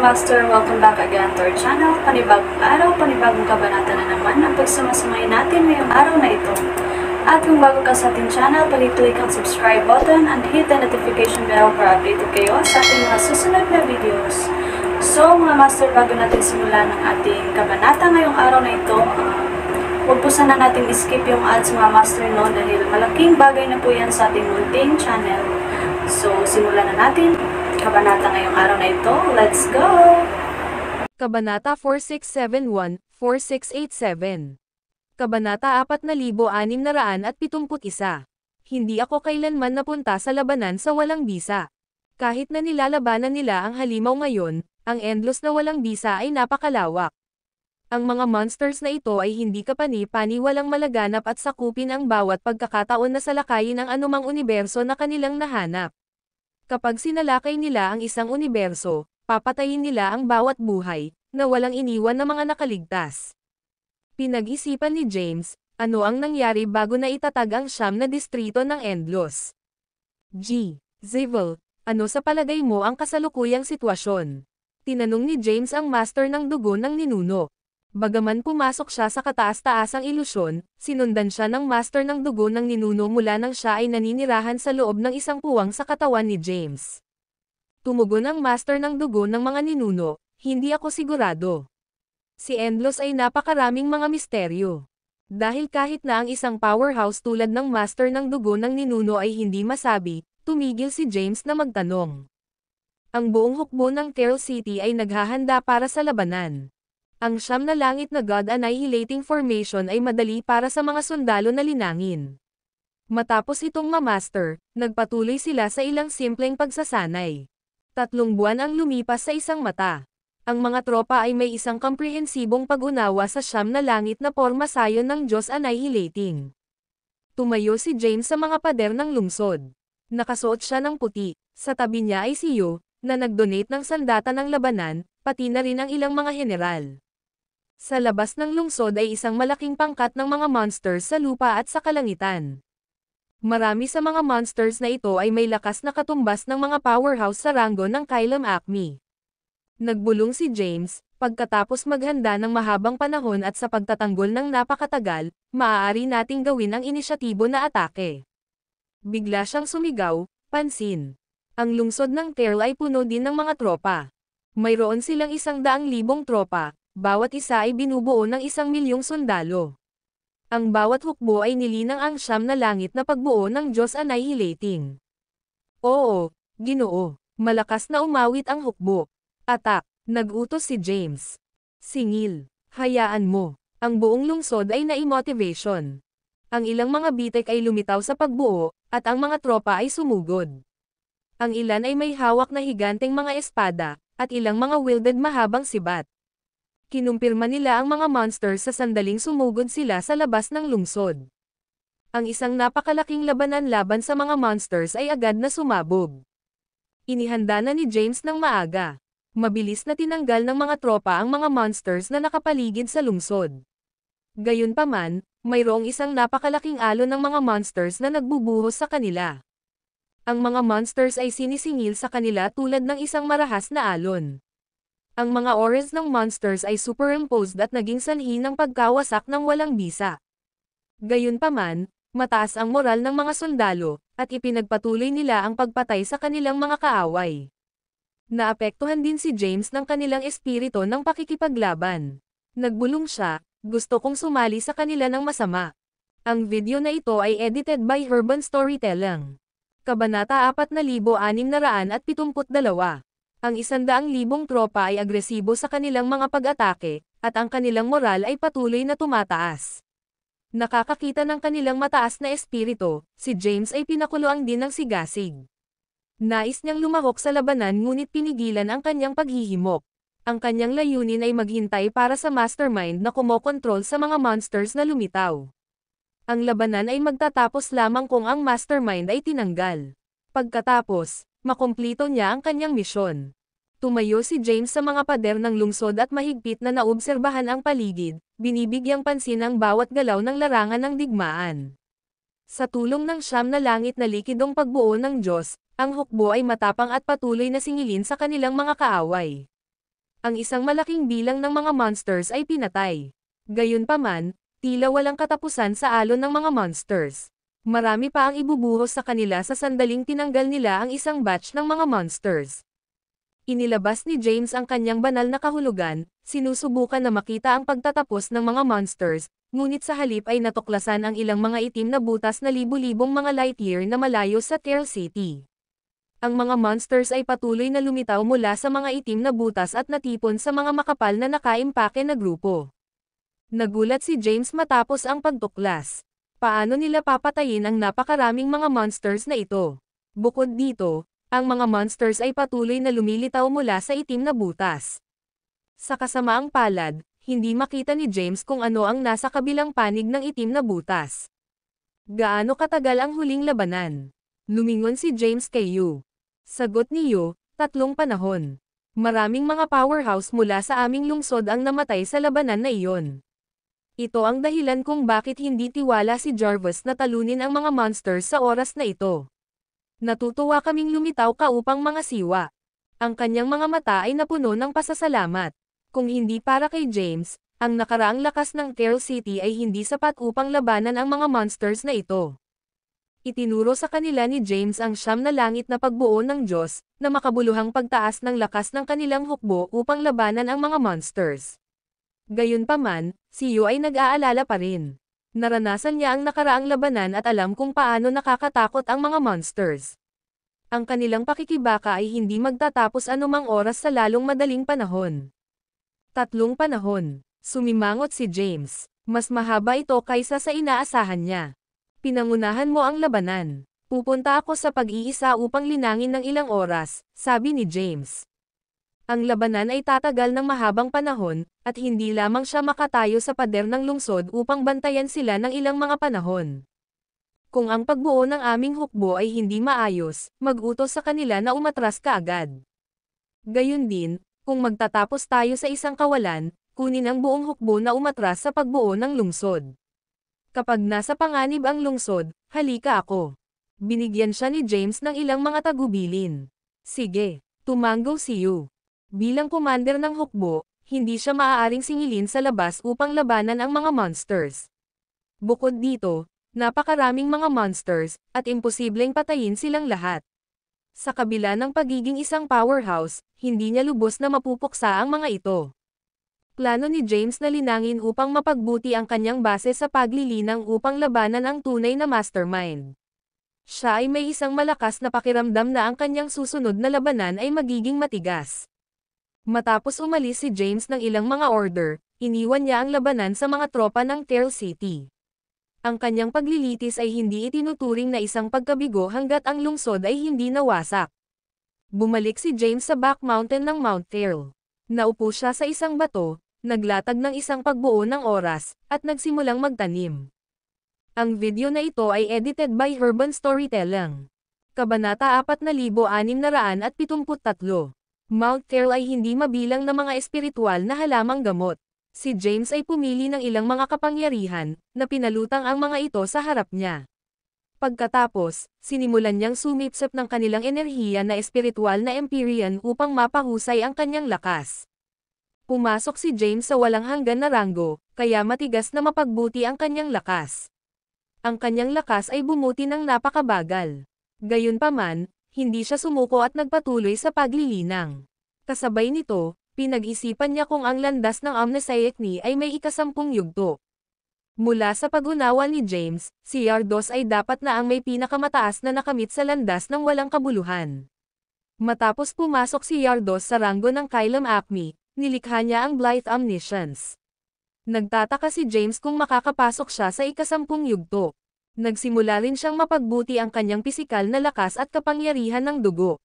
Master, welcome back again to our channel. Panibagong araw, panibagong kabanata na naman ang pagsumasamayin natin ngayong araw na ito. At kung bago ka sa ating channel, pag-click ang subscribe button and hit the notification bell para updated kayo sa ating mga susunod na videos. So mga Master, bago natin simulan ang ating kabanata ngayong araw na ito, huwag po sana natin skip yung ads mga Master, no, dahil malaking bagay na po yan sa ating munting channel. So simulan na natin kabanata ngayong araw na ito. Let's go! Kabanata 4671-4687. Kabanata 4671. Hindi ako kailanman napunta sa labanan sa walang bisa. Kahit na nilalabanan nila ang halimaw ngayon, ang endless na walang bisa ay napakalawak. Ang mga monsters na ito ay hindi kapani-pani, walang malaganap at sakupin ang bawat pagkakataon na salakayin ang anumang universo na kanilang nahanap. Kapag sinalakay nila ang isang universo, papatayin nila ang bawat buhay, na walang iniwan na mga nakaligtas. Pinag-isipan ni James, ano ang nangyari bago na itatag ang siyam na distrito ng Endlos. Zevil, ano sa palagay mo ang kasalukuyang sitwasyon? Tinanong ni James ang master ng dugo ng ninuno. Bagaman pumasok siya sa kataas-taasang ilusyon, sinundan siya ng master ng dugo ng ninuno mula nang siya ay naninirahan sa loob ng isang puwang sa katawan ni James. Tumugon ang master ng dugo ng mga ninuno, hindi ako sigurado. Si Endlos ay napakaraming mga misteryo. Dahil kahit na ang isang powerhouse tulad ng master ng dugo ng ninuno ay hindi masabi, tumigil si James na magtanong. Ang buong hukbo ng Terrell City ay naghahanda para sa labanan. Ang siyam na langit na God Annihilating Formation ay madali para sa mga sundalo na linangin. Matapos itong ma-master, nagpatuloy sila sa ilang simpleng pagsasanay. 3 buwan ang lumipas sa isang mata. Ang mga tropa ay may isang komprehensibong pag-unawa sa siyam na langit na porma sayon ng Diyos Annihilating. Tumayo si James sa mga pader ng lungsod. Nakasuot siya ng puti, sa tabi niya ay si Yo, na nag-donate ng sandata ng labanan, pati na rin ang ilang mga general. Sa labas ng lungsod ay isang malaking pangkat ng mga monsters sa lupa at sa kalangitan. Marami sa mga monsters na ito ay may lakas na katumbas ng mga powerhouse sa ranggo ng Kylum Acme. Nagbulong si James, pagkatapos maghanda ng mahabang panahon at sa pagtatanggol ng napakatagal, maaari nating gawin ang inisyatibo na atake. Bigla siyang sumigaw, pansin. Ang lungsod ng Terrell ay puno din ng mga tropa. Mayroon silang 100,000 tropa. Bawat isa ay binubuo ng 1,000,000 sundalo. Ang bawat hukbo ay nilinang ang siyam na langit na pagbuo ng Diyos Annihilating. Oo, Ginoo, malakas na umawit ang hukbo. Atak, nag-utos si James. Singil, hayaan mo, ang buong lungsod ay nai-motivation. Ang ilang mga bitek ay lumitaw sa pagbuo, at ang mga tropa ay sumugod. Ang ilan ay may hawak na higanteng mga espada, at ilang mga wielded mahabang sibat. Kinumpirma nila ang mga monsters sa sandaling sumugod sila sa labas ng lungsod. Ang isang napakalaking labanan laban sa mga monsters ay agad na sumabog. Inihanda na ni James ng maaga. Mabilis na tinanggal ng mga tropa ang mga monsters na nakapaligid sa lungsod. Gayunpaman, mayroong isang napakalaking alon ng mga monsters na nagbubuhos sa kanila. Ang mga monsters ay sinisingil sa kanila tulad ng isang marahas na alon. Ang mga auras ng monsters ay superimposed at naging sanhi ng pagkawasak ng walang bisa. Gayunpaman, mataas ang moral ng mga sundalo, at ipinagpatuloy nila ang pagpatay sa kanilang mga kaaway. Naapektuhan din si James ng kanilang espiritu ng pakikipaglaban. Nagbulong siya, gusto kong sumali sa kanila ng masama. Ang video na ito ay edited by Urban Storytelling. Kabanata 4672. Ang 100,000 tropa ay agresibo sa kanilang mga pag-atake, at ang kanilang moral ay patuloy na tumataas. Nakakakita ng kanilang mataas na espiritu, si James ay pinakuluang din ng sigasig. Nais niyang lumahok sa labanan ngunit pinigilan ang kanyang paghihimok. Ang kanyang layunin ay maghintay para sa mastermind na kumokontrol sa mga monsters na lumitaw. Ang labanan ay magtatapos lamang kung ang mastermind ay tinanggal. Pagkatapos, makumplito niya ang kanyang misyon. Tumayo si James sa mga pader ng lungsod at mahigpit na naobserbahan ang paligid, binibigyang pansin ang bawat galaw ng larangan ng digmaan. Sa tulong ng siyam na langit na likidong pagbuo ng Diyos, ang hukbo ay matapang at patuloy na singilin sa kanilang mga kaaway. Ang isang malaking bilang ng mga monsters ay pinatay. Gayunpaman, tila walang katapusan sa alon ng mga monsters. Marami pa ang ibubuhos sa kanila sa sandaling tinanggal nila ang isang batch ng mga monsters. Inilabas ni James ang kanyang banal na kahulugan, sinusubukan na makita ang pagtatapos ng mga monsters, ngunit sa halip ay natuklasan ang ilang mga itim na butas na libu-libong mga light year na malayo sa Tear City. Ang mga monsters ay patuloy na lumitaw mula sa mga itim na butas at natipon sa mga makapal na nakaimpake na grupo. Nagulat si James matapos ang pagtuklas. Paano nila papatayin ang napakaraming mga monsters na ito? Bukod dito, ang mga monsters ay patuloy na lumilitaw mula sa itim na butas. Sa kasamaang palad, hindi makita ni James kung ano ang nasa kabilang panig ng itim na butas. Gaano katagal ang huling labanan? Lumingon si James kay Yu. Sagot ni Yu, 3 panahon. Maraming mga powerhouse mula sa aming lungsod ang namatay sa labanan na iyon. Ito ang dahilan kung bakit hindi tiwala si Jarvis na talunin ang mga monsters sa oras na ito. Natutuwa kaming lumitaw ka upang mga siwa. Ang kanyang mga mata ay napuno ng pasasalamat. Kung hindi para kay James, ang nakaraang lakas ng Tear City ay hindi sapat upang labanan ang mga monsters na ito. Itinuro sa kanila ni James ang 9 na langit na pagbuo ng Diyos, na makabuluhang pagtaas ng lakas ng kanilang hukbo upang labanan ang mga monsters. Gayunpaman, si Yu ay nag-aalala pa rin. Naranasan niya ang nakaraang labanan at alam kung paano nakakatakot ang mga monsters. Ang kanilang pakikibaka ay hindi magtatapos anumang oras sa lalong madaling panahon. 3 panahon. Sumimangot si James. Mas mahaba ito kaysa sa inaasahan niya. Pinangunahan mo ang labanan. Pupunta ako sa pag-iisa upang linangin ng ilang oras, sabi ni James. Ang labanan ay tatagal ng mahabang panahon, at hindi lamang siya makatayo sa pader ng lungsod upang bantayan sila ng ilang mga panahon. Kung ang pagbuo ng aming hukbo ay hindi maayos, mag-utos sa kanila na umatras kaagad. Gayun din, kung magtatapos tayo sa isang kawalan, kunin ang buong hukbo na umatras sa pagbuo ng lungsod. Kapag nasa panganib ang lungsod, halika ako. Binigyan siya ni James ng ilang mga tagubilin. Sige, tumanggo si Yu. Bilang commander ng hukbo, hindi siya maaaring singilin sa labas upang labanan ang mga monsters. Bukod dito, napakaraming mga monsters, at imposibleng patayin silang lahat. Sa kabila ng pagiging isang powerhouse, hindi niya lubos na mapupuksa ang mga ito. Plano ni James na linangin upang mapagbuti ang kanyang base sa paglilinang upang labanan ang tunay na mastermind. Siya ay may isang malakas na pakiramdam na ang kanyang susunod na labanan ay magiging matigas. Matapos umalis si James ng ilang mga order, iniwan niya ang labanan sa mga tropa ng Tear City. Ang kanyang paglilitis ay hindi itinuturing na isang pagkabigo hanggat ang lungsod ay hindi nawasak. Bumalik si James sa back mountain ng Mount Tear. Naupo siya sa isang bato, naglatag ng isang pagbuo ng oras, at nagsimulang magtanim. Ang video na ito ay edited by Urban Storytelling. Kabanata 4673. Mount Tear ay hindi mabilang na mga espiritual na halamang gamot. Si James ay pumili ng ilang mga kapangyarihan, na pinalutang ang mga ito sa harap niya. Pagkatapos, sinimulan niyang sumipsip ng kanilang enerhiya na espiritual na Empyrean upang mapahusay ang kanyang lakas. Pumasok si James sa walang hanggan na ranggo, kaya matigas na mapagbuti ang kanyang lakas. Ang kanyang lakas ay bumuti ng napakabagal. Gayunpaman, hindi siya sumuko at nagpatuloy sa paglilinang. Kasabay nito, pinag-isipan niya kung ang landas ng Omniscience ni ay may 10 yugto. Mula sa pag-unawa ni James, si Yardos ay dapat na ang may pinakamataas na nakamit sa landas ng walang kabuluhan. Matapos pumasok si Yardos sa ranggo ng Kylum Acme, nilikha niya ang Blithe Omniscience. Nagtataka si James kung makakapasok siya sa 10 yugto. Nagsimula rin siyang mapagbuti ang kanyang pisikal na lakas at kapangyarihan ng dugo.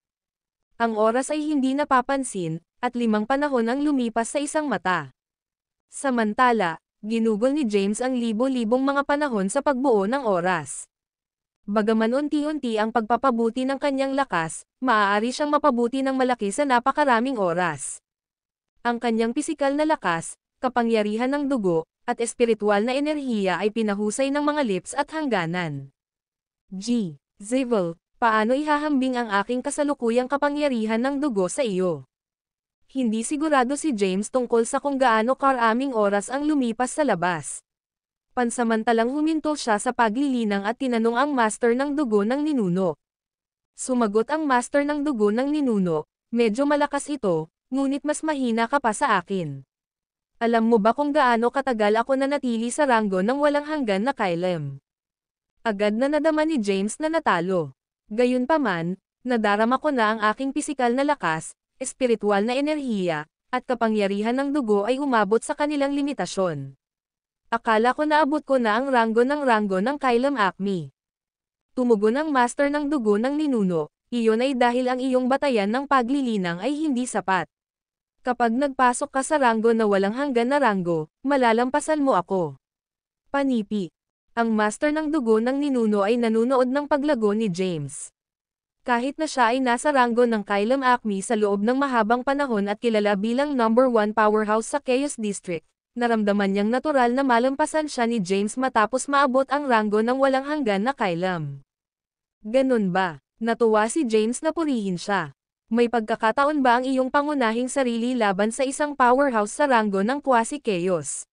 Ang oras ay hindi napapansin, at 5 panahon ang lumipas sa isang mata. Samantala, ginugol ni James ang libo-libong mga panahon sa pagbuo ng oras. Bagaman unti-unti ang pagpapabuti ng kanyang lakas, maaari siyang mapabuti ng malaki sa napakaraming oras. Ang kanyang pisikal na lakas, kapangyarihan ng dugo, at espiritual na enerhiya ay pinahusay ng mga lips at hangganan. Zevil, paano ihahambing ang aking kasalukuyang kapangyarihan ng dugo sa iyo? Hindi sigurado si James tungkol sa kung gaano karaming oras ang lumipas sa labas. Pansamantalang huminto siya sa paglilinang at tinanong ang master ng dugo ng ninuno. Sumagot ang master ng dugo ng ninuno, medyo malakas ito, ngunit mas mahina ka pa sa akin. Alam mo ba kung gaano katagal ako nanatili sa ranggo ng walang hanggan na kailam? Agad na nadama ni James na natalo. Gayunpaman, nadarama ko na ang aking pisikal na lakas, espiritual na enerhiya, at kapangyarihan ng dugo ay umabot sa kanilang limitasyon. Akala ko naabot ko na ang ranggo ng Kailam Acme. Tumugon ang master ng dugo ng ninuno, iyon ay dahil ang iyong batayan ng paglilinang ay hindi sapat. Kapag nagpasok ka sa ranggo na walang hanggan na ranggo, malalampasan mo ako. Panipi. Ang master ng dugo ng ninuno ay nanunood ng paglago ni James. Kahit na siya ay nasa ranggo ng Kailam Acme sa loob ng mahabang panahon at kilala bilang #1 powerhouse sa Chaos District, naramdaman niyang natural na malampasan siya ni James matapos maabot ang ranggo ng walang hanggan na Kailam. Ganun ba? Natuwa si James na purihin siya. May pagkakataon ba ang iyong pangunahing sarili laban sa isang powerhouse sa ranggo ng Quasi-Chaos?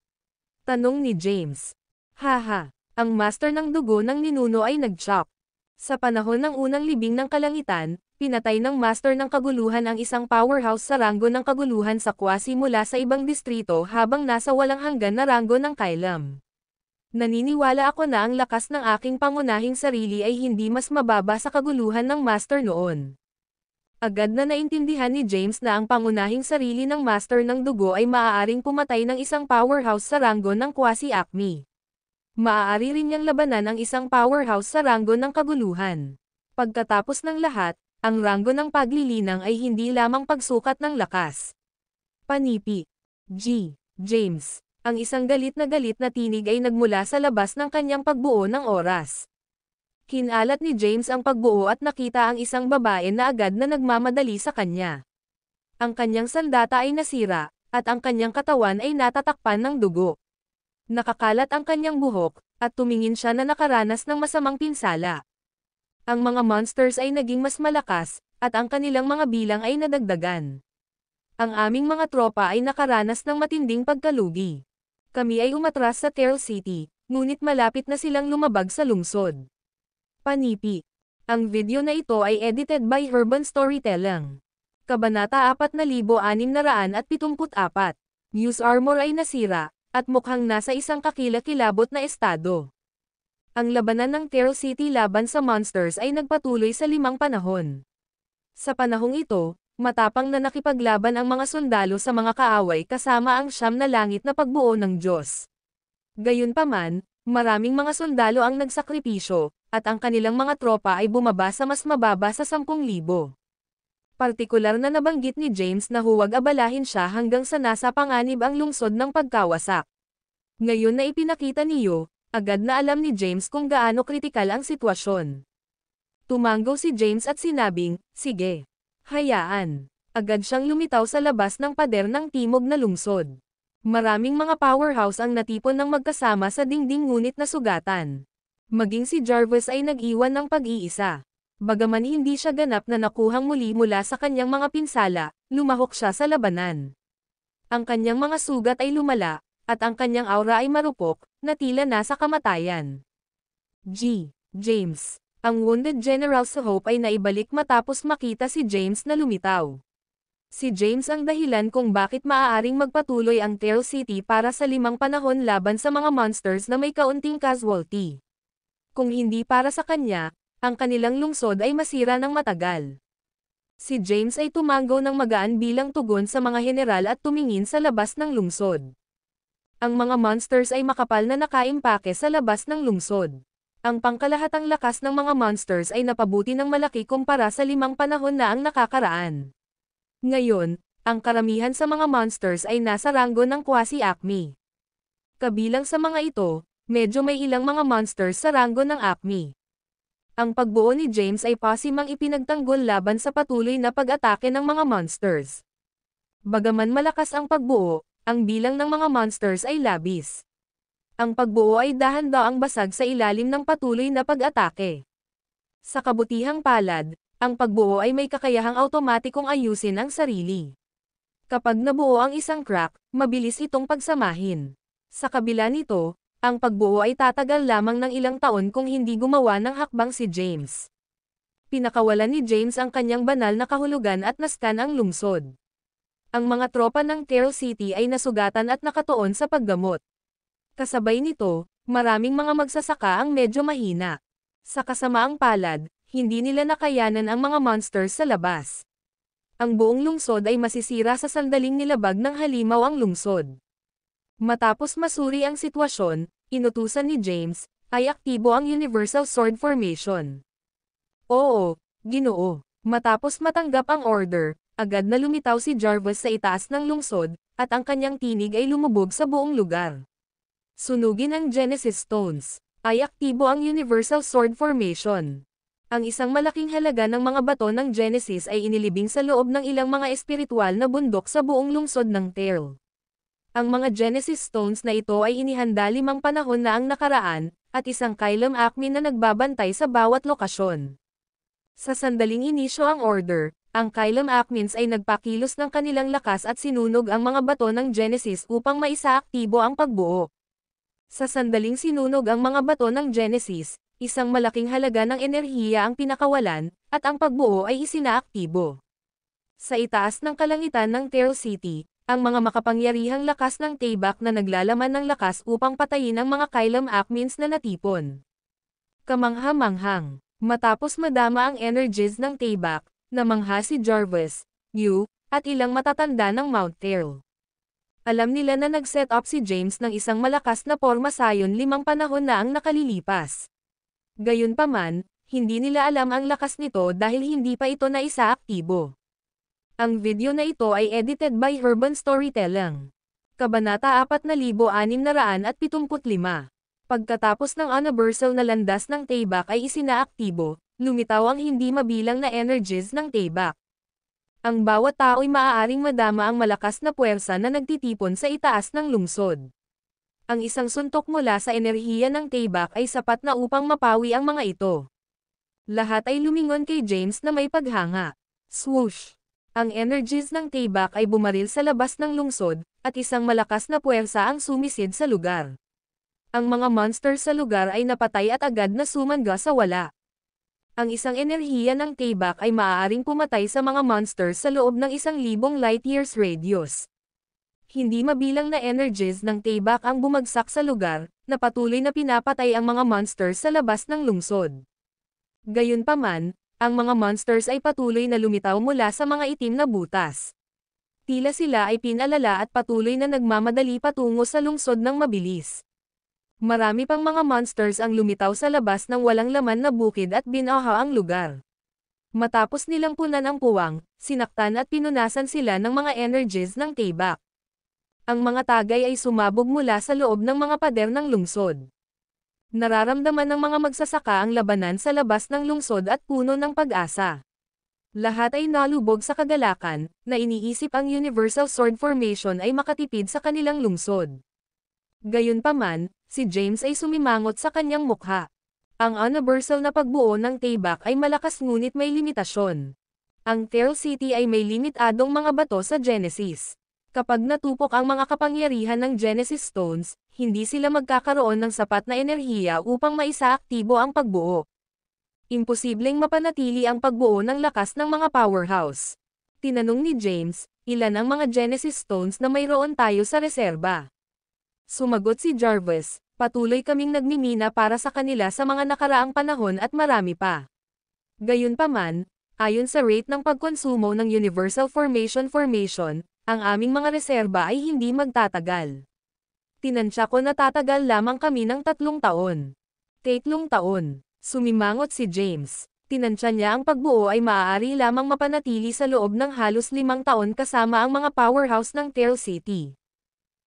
Tanong ni James. Haha, ang master ng dugo ng ninuno ay nag-shock. Sa panahon ng unang libing ng kalangitan, pinatay ng master ng kaguluhan ang isang powerhouse sa ranggo ng kaguluhan sa Quasi mula sa ibang distrito habang nasa walang hanggan na ranggo ng Kailam. Naniniwala ako na ang lakas ng aking pangunahing sarili ay hindi mas mababa sa kaguluhan ng master noon. Agad na naintindihan ni James na ang pangunahing sarili ng master ng dugo ay maaaring pumatay ng isang powerhouse sa ranggo ng Quasi-Acme. Maaari rin niyang labanan ang isang powerhouse sa ranggo ng kaguluhan. Pagkatapos ng lahat, ang ranggo ng paglilinang ay hindi lamang pagsukat ng lakas. Panipi. James. Ang isang galit na tinig ay nagmula sa labas ng kanyang pagbuo ng oras. Kinalat ni James ang pagbuo at nakita ang isang babae na agad na nagmamadali sa kanya. Ang kanyang sandata ay nasira, at ang kanyang katawan ay natatakpan ng dugo. Nakakalat ang kanyang buhok, at tumingin siya na nakaranas ng masamang pinsala. Ang mga monsters ay naging mas malakas, at ang kanilang mga bilang ay nadagdagan. Ang aming mga tropa ay nakaranas ng matinding pagkalugi. Kami ay umatras sa Terrell City, ngunit malapit na silang lumabag sa lungsod. Panipi. Ang video na ito ay edited by Urban Storytelling. Kabanata 4674. News armor ay nasira, at mukhang nasa isang kakilakilabot na estado. Ang labanan ng Terrell City laban sa monsters ay nagpatuloy sa 5 panahon. Sa panahong ito, matapang na nakipaglaban ang mga sundalo sa mga kaaway kasama ang 9 na langit na pagbuo ng Diyos. Gayunpaman, maraming mga sundalo ang nagsakripisyo, at ang kanilang mga tropa ay bumaba sa mas mababa sa 10,000. Partikular na nabanggit ni James na huwag abalahin siya hanggang sa nasa panganib ang lungsod ng pagkawasak. Ngayon na ipinakita niyo, agad na alam ni James kung gaano kritikal ang sitwasyon. Tumango si James at sinabing, sige. Hayaan. Agad siyang lumitaw sa labas ng pader ng timog na lungsod. Maraming mga powerhouse ang natipon ng magkasama sa dingding ngunit nasugatan. Maging si Jarvis ay nag-iwan ng pag-iisa. Bagaman hindi siya ganap na nakuhang muli mula sa kanyang mga pinsala, lumahok siya sa labanan. Ang kanyang mga sugat ay lumala, at ang kanyang aura ay marupok, na tila nasa kamatayan. James. Ang wounded General sa Hope ay naibalik matapos makita si James na lumitaw. Si James ang dahilan kung bakit maaaring magpatuloy ang Terrell City para sa 5 panahon laban sa mga monsters na may kaunting casualty. Kung hindi para sa kanya, ang kanilang lungsod ay masira ng matagal. Si James ay tumango ng magaan bilang tugon sa mga general at tumingin sa labas ng lungsod. Ang mga monsters ay makapal na nakaimpake sa labas ng lungsod. Ang pangkalahatang lakas ng mga monsters ay napabuti ng malaki kumpara sa 5 panahon na ang nakakaraan. Ngayon, ang karamihan sa mga monsters ay nasa ranggo ng Quasi-Acme. Kabilang sa mga ito, medyo may ilang mga monsters sa ranggo ng Acme. Ang pagbuo ni James ay pasimang ipinagtanggol laban sa patuloy na pag-atake ng mga monsters. Bagaman malakas ang pagbuo, ang bilang ng mga monsters ay labis. Ang pagbuo ay dahan-daang basag sa ilalim ng patuloy na pag-atake. Sa kabutihang palad, ang pagbuo ay may kakayahang automatikong ayusin ang sarili. Kapag nabuo ang isang crack, mabilis itong pagsamahin. Sa kabila nito, ang pagbuo ay tatagal lamang ng ilang taon kung hindi gumawa ng hakbang si James. Pinakawalan ni James ang kanyang banal na kahulugan at naskan ang lungsod. Ang mga tropa ng Terrell City ay nasugatan at nakatuon sa paggamot. Kasabay nito, maraming mga magsasaka ang medyo mahina. Sa kasamaang palad, hindi nila nakayanan ang mga monsters sa labas. Ang buong lungsod ay masisira sa sandaling nilabag ng halimaw ang lungsod. Matapos masuri ang sitwasyon, inutusan ni James, ay aktibo ang Universal Sword Formation. Oo, Ginoo. Matapos matanggap ang order, agad na lumitaw si Jarvis sa itaas ng lungsod, at ang kanyang tinig ay lumubog sa buong lugar. Sunugin ang Genesis Stones, ay aktibo ang Universal Sword Formation. Ang isang malaking halaga ng mga bato ng Genesis ay inilibing sa loob ng ilang mga espiritual na bundok sa buong lungsod ng Terrell. Ang mga Genesis Stones na ito ay inihanda 5 panahon na ang nakaraan, at isang Kylum Acme na nagbabantay sa bawat lokasyon. Sa sandaling inisyo ang order, ang Kylum Acmens ay nagpakilos ng kanilang lakas at sinunog ang mga bato ng Genesis upang maisaaktibo ang pagbuo. Sa sandaling sinunog ang mga bato ng Genesis, isang malaking halaga ng enerhiya ang pinakawalan, at ang pagbuo ay isinaaktibo. Sa itaas ng kalangitan ng Terrell City, ang mga makapangyarihang lakas ng Tayback na naglalaman ng lakas upang patayin ang mga Kylum Acmens na natipon. Kamangha-manghang. Matapos madama ang energies ng Tayback, namangha si Jarvis, Yu, at ilang matatanda ng Mount Terrell. Alam nila na nag-set up si James ng isang malakas na porma sayon 5 panahon na ang nakalilipas. Gayunpaman, hindi nila alam ang lakas nito dahil hindi pa ito na isaaktibo. Ang video na ito ay edited by Urban Storytelling. Kabanata 4675. Pagkatapos ng universal na landas ng Tayback ay isinaaktibo, lumitaw ang hindi mabilang na energies ng Tayback. Ang bawat tao ay maaaring madama ang malakas na puwersa na nagtitipon sa itaas ng lungsod. Ang isang suntok mula sa enerhiya ng Tayback ay sapat na upang mapawi ang mga ito. Lahat ay lumingon kay James na may paghanga. Swoosh! Ang energies ng Tayback ay bumaril sa labas ng lungsod, at isang malakas na puwersa ang sumisid sa lugar. Ang mga monsters sa lugar ay napatay at agad na sumangga sa wala. Ang isang enerhiya ng Tayback ay maaaring pumatay sa mga monsters sa loob ng 1,000 light years radius. Hindi mabilang na energies ng Tayback ang bumagsak sa lugar, na patuloy na pinapatay ang mga monsters sa labas ng lungsod. Gayunpaman, ang mga monsters ay patuloy na lumitaw mula sa mga itim na butas. Tila sila ay pinalala at patuloy na nagmamadali patungo sa lungsod ng mabilis. Marami pang mga monsters ang lumitaw sa labas ng walang laman na bukid at binaha ang lugar. Matapos nilang punan ang puwang, sinaktan at pinunasan sila ng mga energies ng Tayback. Ang mga tagay ay sumabog mula sa loob ng mga pader ng lungsod. Nararamdaman ng mga magsasaka ang labanan sa labas ng lungsod at puno ng pag-asa. Lahat ay nalubog sa kagalakan, na iniisip ang Universal Sword Formation ay makatipid sa kanilang lungsod. Gayunpaman, si James ay sumimangot sa kanyang mukha. Ang universal na pagbuo ng Tayback ay malakas ngunit may limitasyon. Ang Terrell City ay may limitadong mga bato sa Genesis. Kapag natupok ang mga kapangyarihan ng Genesis Stones, hindi sila magkakaroon ng sapat na enerhiya upang maisaaktibo ang pagbuo. Imposibleng mapanatili ang pagbuo ng lakas ng mga powerhouse. Tinanong ni James, ilan ang mga Genesis Stones na mayroon tayo sa reserba? Sumagot si Jarvis, patuloy kaming nagmimina para sa kanila sa mga nakaraang panahon at marami pa. Gayunpaman, ayon sa rate ng pagkonsumo ng Universal Formation, ang aming mga reserba ay hindi magtatagal. Tinansya ko na tatagal lamang kami ng 3 taon. 3 taon. Sumimangot si James. Tinansya niya ang pagbuo ay maaari lamang mapanatili sa loob ng halos 5 taon kasama ang mga powerhouse ng Terrell City.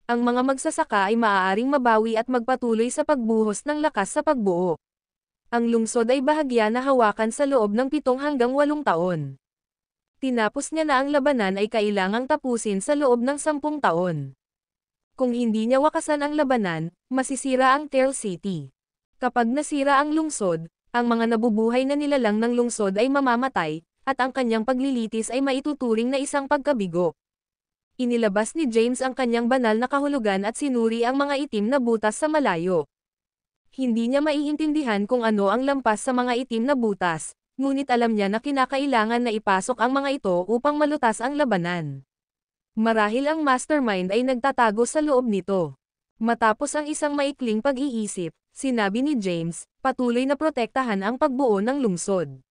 Ang mga magsasaka ay maaaring mabawi at magpatuloy sa pagbuhos ng lakas sa pagbuo. Ang lungsod ay bahagya na hawakan sa loob ng 7 hanggang 8 taon. Tinapos niya na ang labanan ay kailangang tapusin sa loob ng 10 taon. Kung hindi niya wakasan ang labanan, masisira ang Terrell City. Kapag nasira ang lungsod, ang mga nabubuhay na nilalang ng lungsod ay mamamatay, at ang kanyang paglilitis ay maituturing na isang pagkabigo. Inilabas ni James ang kanyang banal na kahulugan at sinuri ang mga itim na butas sa malayo. Hindi niya maiintindihan kung ano ang lampas sa mga itim na butas, ngunit alam niya na kinakailangan na ipasok ang mga ito upang malutas ang labanan. Marahil ang mastermind ay nagtatago sa loob nito. Matapos ang isang maikling pag-iisip, sinabi ni James, patuloy na protektahan ang pagbuo ng lungsod.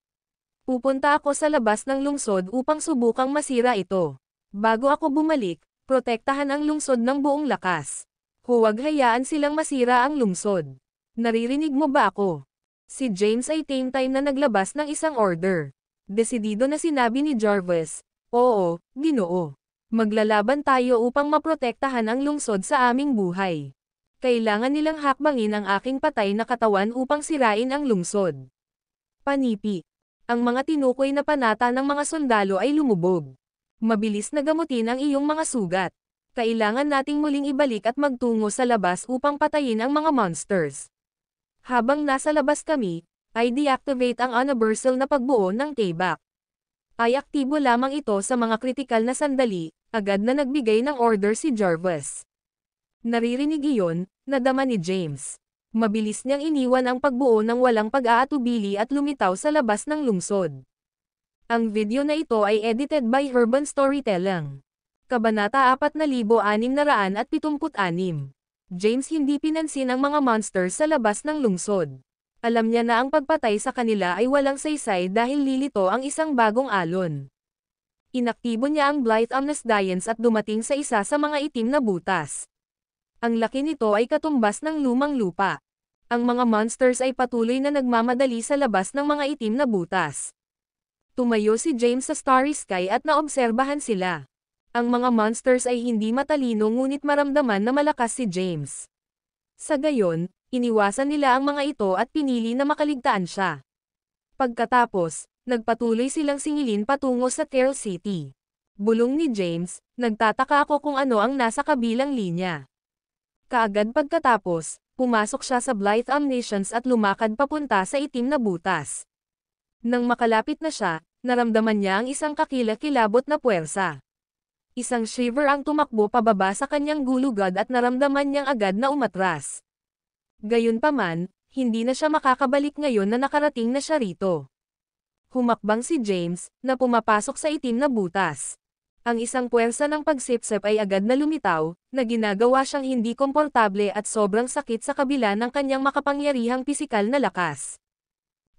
Pupunta ako sa labas ng lungsod upang subukang masira ito. Bago ako bumalik, protektahan ang lungsod ng buong lakas. Huwag hayaan silang masira ang lungsod. Naririnig mo ba ako? Si James ay same time na naglabas ng isang order. Desidido na sinabi ni Jarvis, "Oo, Ginoo. Maglalaban tayo upang maprotektahan ang lungsod sa aming buhay. Kailangan nilang hakbangin ang aking patay na katawan upang sirain ang lungsod." Panipi. Ang mga tinukoy na panata ng mga sundalo ay lumubog. Mabilis na gamutin ang iyong mga sugat. Kailangan nating muling ibalik at magtungo sa labas upang patayin ang mga monsters. Habang nasa labas kami, ay deactivate ang universal na pagbuo ng Tayback. Ay aktibo lamang ito sa mga kritikal na sandali, agad na nagbigay ng order si Jarvis. Naririnig iyon, nadama ni James. Mabilis niyang iniwan ang pagbuo ng walang pag-aatubili at lumitaw sa labas ng lungsod. Ang video na ito ay edited by Herban Storytelling. Kabanata 4676. James hindi pinansin ang mga monsters sa labas ng lungsod. Alam niya na ang pagpatay sa kanila ay walang saysay dahil lilito ang isang bagong alon. Inaktibo niya ang Blight Omniscience at dumating sa isa sa mga itim na butas. Ang laki nito ay katumbas ng lumang lupa. Ang mga monsters ay patuloy na nagmamadali sa labas ng mga itim na butas. Tumayo si James sa starry sky at naobserbahan sila. Ang mga monsters ay hindi matalino ngunit maramdaman na malakas si James. Sa gayon, iniwasan nila ang mga ito at pinili na makaligtaan siya. Pagkatapos, nagpatuloy silang singilin patungo sa Tail City. Bulong ni James, nagtataka ako kung ano ang nasa kabilang linya. Kaagad pagkatapos, pumasok siya sa Blight Omniscience at lumakad papunta sa itim na butas. Nang makalapit na siya, naramdaman niya ang isang kakilakilabot na puwersa. Isang shiver ang tumakbo pababa sa kanyang gulugad at naramdaman niyang agad na umatras. Gayunpaman, hindi na siya makakabalik ngayon na nakarating na siya rito. Humakbang si James, na pumapasok sa itim na butas. Ang isang puwersa ng pagsipsip ay agad na lumitaw, na ginagawa siyang hindi komportable at sobrang sakit sa kabila ng kanyang makapangyarihang pisikal na lakas.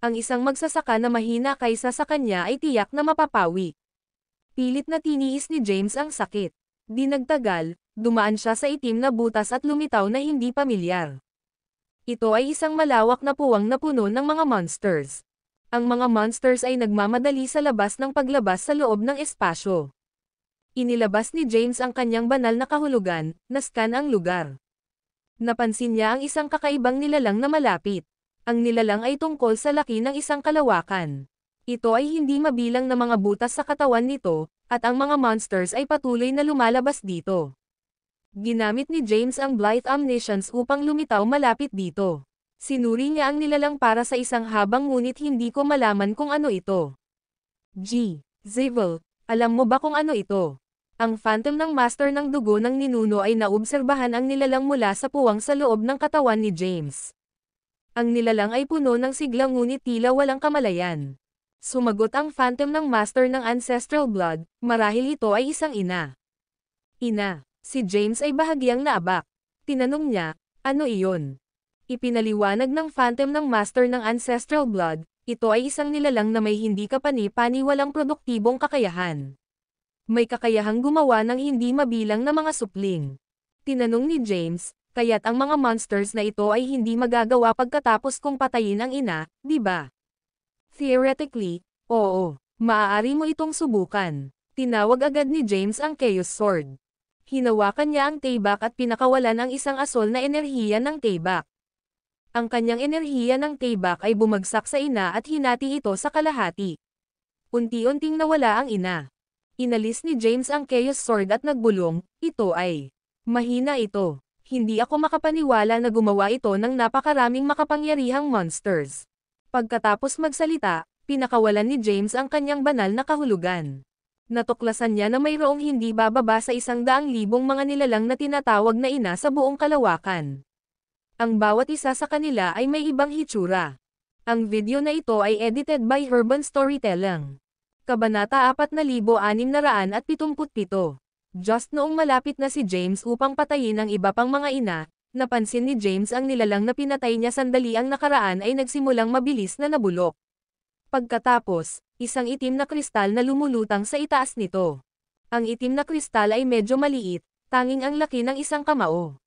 Ang isang magsasaka na mahina kaysa sa kanya ay tiyak na mapapawi. Pilit na tiniis ni James ang sakit. Di nagtagal, dumaan siya sa itim na butas at lumitaw na hindi pamilyar. Ito ay isang malawak na puwang na puno ng mga monsters. Ang mga monsters ay nagmamadali sa labas ng paglabas sa loob ng espasyo. Inilabas ni James ang kanyang banal na kahulugan, na-scan ang lugar. Napansin niya ang isang kakaibang nilalang na malapit. Ang nilalang ay tungkol sa laki ng isang kalawakan. Ito ay hindi mabilang na mga butas sa katawan nito, at ang mga monsters ay patuloy na lumalabas dito. Ginamit ni James ang Blight Omniscience upang lumitaw malapit dito. Sinuri niya ang nilalang para sa isang habang ngunit hindi ko malaman kung ano ito. Zevil, alam mo ba kung ano ito? Ang phantom ng master ng dugo ng ninuno ay naobserbahan ang nilalang mula sa puwang sa loob ng katawan ni James. Ang nilalang ay puno ng sigla ngunit tila walang kamalayan. Sumagot ang phantom ng master ng ancestral blood, marahil ito ay isang ina. Ina, si James ay bahagyang naabak. Tinanong niya, ano iyon? Ipinaliwanag ng phantom ng master ng ancestral blood, ito ay isang nilalang na may hindi kapani-pani walang produktibong kakayahan. May kakayahang gumawa ng hindi mabilang na mga supling. Tinanong ni James, kaya't ang mga monsters na ito ay hindi magagawa pagkatapos kung patayin ang ina, di ba? Theoretically, oo, maaari mo itong subukan. Tinawag agad ni James ang Chaos Sword. Hinawakan niya ang Tayback at pinakawalan ang isang asol na enerhiya ng Tayback. Ang kanyang enerhiya ng Tayback ay bumagsak sa ina at hinati ito sa kalahati. Unti-unting nawala ang ina. Inalis ni James ang Chaos Sword at nagbulong, ito ay mahina ito. Hindi ako makapaniwala na gumawa ito ng napakaraming makapangyarihang monsters. Pagkatapos magsalita, pinakawalan ni James ang kanyang banal na kahulugan. Natuklasan niya na mayroong hindi bababa sa 100,000 mga nilalang na tinatawag na ina sa buong kalawakan. Ang bawat isa sa kanila ay may ibang hitsura. Ang video na ito ay edited by Urban Storytelling. Kabanata 4677. Just noong malapit na si James upang patayin ang iba pang mga ina, napansin ni James ang nilalang na pinatay niya sandali ang nakaraan ay nagsimulang mabilis na nabulok. Pagkatapos, isang itim na kristal na lumulutang sa itaas nito. Ang itim na kristal ay medyo maliit, tanging ang laki ng isang kamao.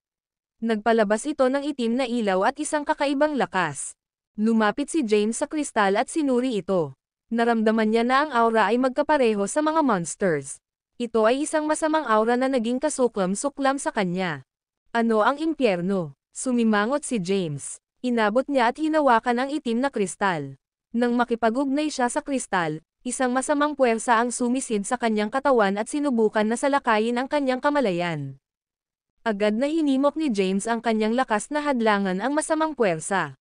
Nagpalabas ito ng itim na ilaw at isang kakaibang lakas. Lumapit si James sa kristal at sinuri ito. Naramdaman niya na ang aura ay magkapareho sa mga monsters. Ito ay isang masamang aura na naging kasuklam-suklam sa kanya. Ano ang impyerno? Sumimangot si James. Inabot niya at hinawakan ang itim na kristal. Nang makipag-ugnay siya sa kristal, isang masamang puwersa ang sumisid sa kanyang katawan at sinubukan na salakayin ang kanyang kamalayan. Agad na hinimok ni James ang kanyang lakas na hadlangan ang masamang puwersa.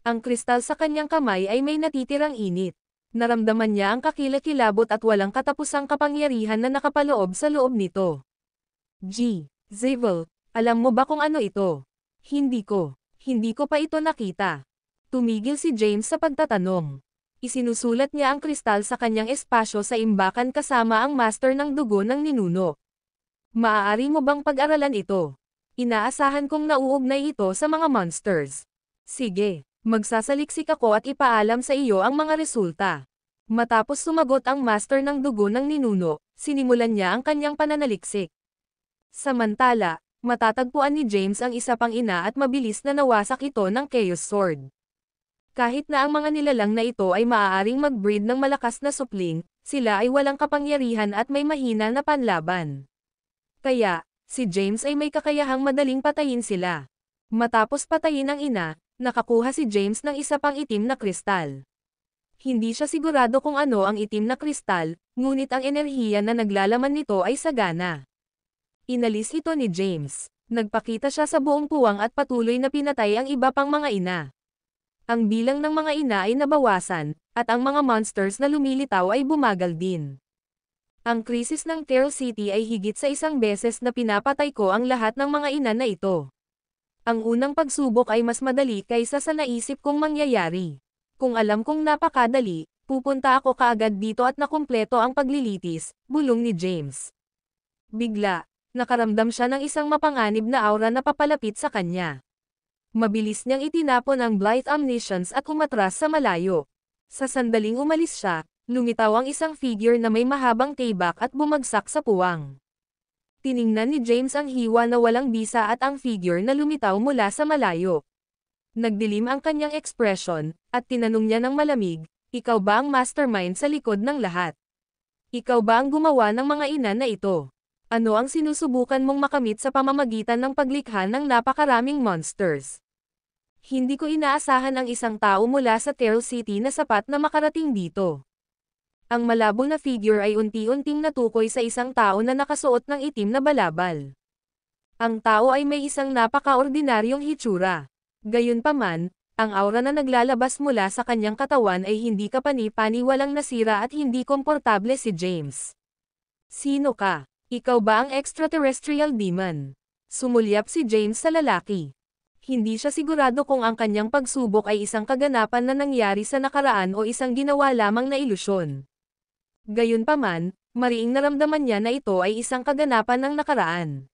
Ang kristal sa kanyang kamay ay may natitirang init. Naramdaman niya ang kakilakilabot at walang katapusang kapangyarihan na nakapaloob sa loob nito. Zavel, alam mo ba kung ano ito? Hindi ko pa ito nakita. Tumigil si James sa pagtatanong. Isinusulat niya ang kristal sa kanyang espasyo sa imbakan kasama ang master ng dugo ng ninuno. Maaari mo bang pag-aralan ito? Inaasahan kong nauugnay ito sa mga monsters. Sige. Magsasaliksik ako at ipaalam sa iyo ang mga resulta. Matapos sumagot ang master ng dugo ng ninuno, sinimulan niya ang kanyang pananaliksik. Samantala, matatagpuan ni James ang isa pang ina at mabilis na nawasak ito ng Chaos Sword. Kahit na ang mga nilalang na ito ay maaaring mag-breed ng malakas na supling, sila ay walang kapangyarihan at may mahina na panlaban. Kaya, si James ay may kakayahang madaling patayin sila. Matapos patayin ang ina, nakakuha si James ng isa pang itim na kristal. Hindi siya sigurado kung ano ang itim na kristal, ngunit ang enerhiya na naglalaman nito ay sagana. Inalis ito ni James. Nagpakita siya sa buong puwang at patuloy na pinatay ang iba pang mga ina. Ang bilang ng mga ina ay nabawasan, at ang mga monsters na lumilitaw ay bumagal din. Ang krisis ng Terrell City ay higit sa 1 beses na pinapatay ko ang lahat ng mga ina na ito. Ang unang pagsubok ay mas madali kaysa sa naisip kong mangyayari. Kung alam kong napakadali, pupunta ako kaagad dito at nakumpleto ang paglilitis, bulong ni James. Bigla, nakaramdam siya ng isang mapanganib na aura na papalapit sa kanya. Mabilis niyang itinapon ang Blight Omniscience at umatras sa malayo. Sa sandaling umalis siya, lumitaw ang isang figure na may mahabang tailback at bumagsak sa puwang. Tiningnan ni James ang hiwa na walang bisa at ang figure na lumitaw mula sa malayo. Nagdilim ang kanyang ekspresyon, at tinanong niya ng malamig, ikaw ba ang mastermind sa likod ng lahat? Ikaw ba ang gumawa ng mga ina na ito? Ano ang sinusubukan mong makamit sa pamamagitan ng paglikha ng napakaraming monsters? Hindi ko inaasahan ang isang tao mula sa Terrell City na sapat na makarating dito. Ang malabo na figure ay unti-unting natukoy sa isang tao na nakasuot ng itim na balabal. Ang tao ay may isang napaka-ordinaryong hitsura. Gayunpaman, ang aura na naglalabas mula sa kanyang katawan ay hindi kapani-pani walang nasira at hindi komportable si James. Sino ka? Ikaw ba ang extraterrestrial demon? Sumulyap si James sa lalaki. Hindi siya sigurado kung ang kanyang pagsubok ay isang kaganapan na nangyari sa nakaraan o isang ginawa lamang na ilusyon. Gayunpaman, mariing naramdaman niya na ito ay isang kaganapan ng nakaraan.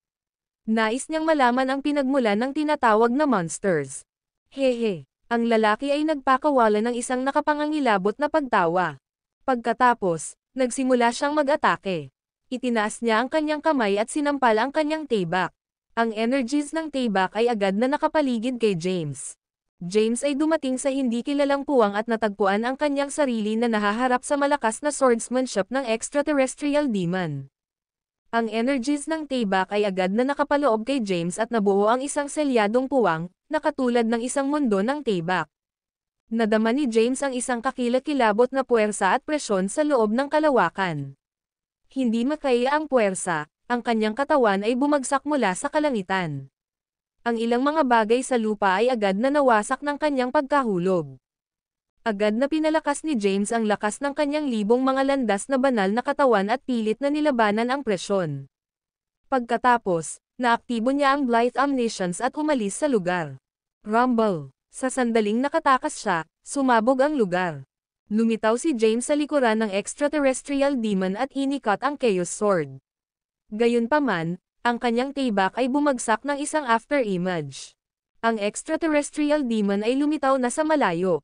Nais niyang malaman ang pinagmulan ng tinatawag na monsters. Hehe, ang lalaki ay nagpakawala ng isang nakapangangilabot na pagtawa. Pagkatapos, nagsimula siyang mag-atake. Itinaas niya ang kanyang kamay at sinampal ang kanyang tailback. Ang energies ng tailback ay agad na nakapaligid kay James. James ay dumating sa hindi kilalang puwang at natagpuan ang kanyang sarili na nahaharap sa malakas na swordsmanship ng extraterrestrial demon. Ang energies ng tailback ay agad na nakapaloob kay James at nabuo ang isang selyadong puwang, na katulad ng isang mundo ng tailback. Nadama ni James ang isang kakilakilabot na puwersa at presyon sa loob ng kalawakan. Hindi makaya ang puwersa, ang kanyang katawan ay bumagsak mula sa kalangitan. Ang ilang mga bagay sa lupa ay agad na nawasak ng kanyang pagkahulog. Agad na pinalakas ni James ang lakas ng kanyang libong mga landas na banal na katawan at pilit na nilabanan ang presyon. Pagkatapos, naaktibo niya ang Blythe Omniscience at umalis sa lugar. Rumble. Sa sandaling nakatakas siya, sumabog ang lugar. Lumitaw si James sa likuran ng extraterrestrial demon at inikat ang Chaos Sword. Gayunpaman, ang kanyang tibak ay bumagsak ng isang afterimage. Ang extraterrestrial demon ay lumitaw na sa malayo.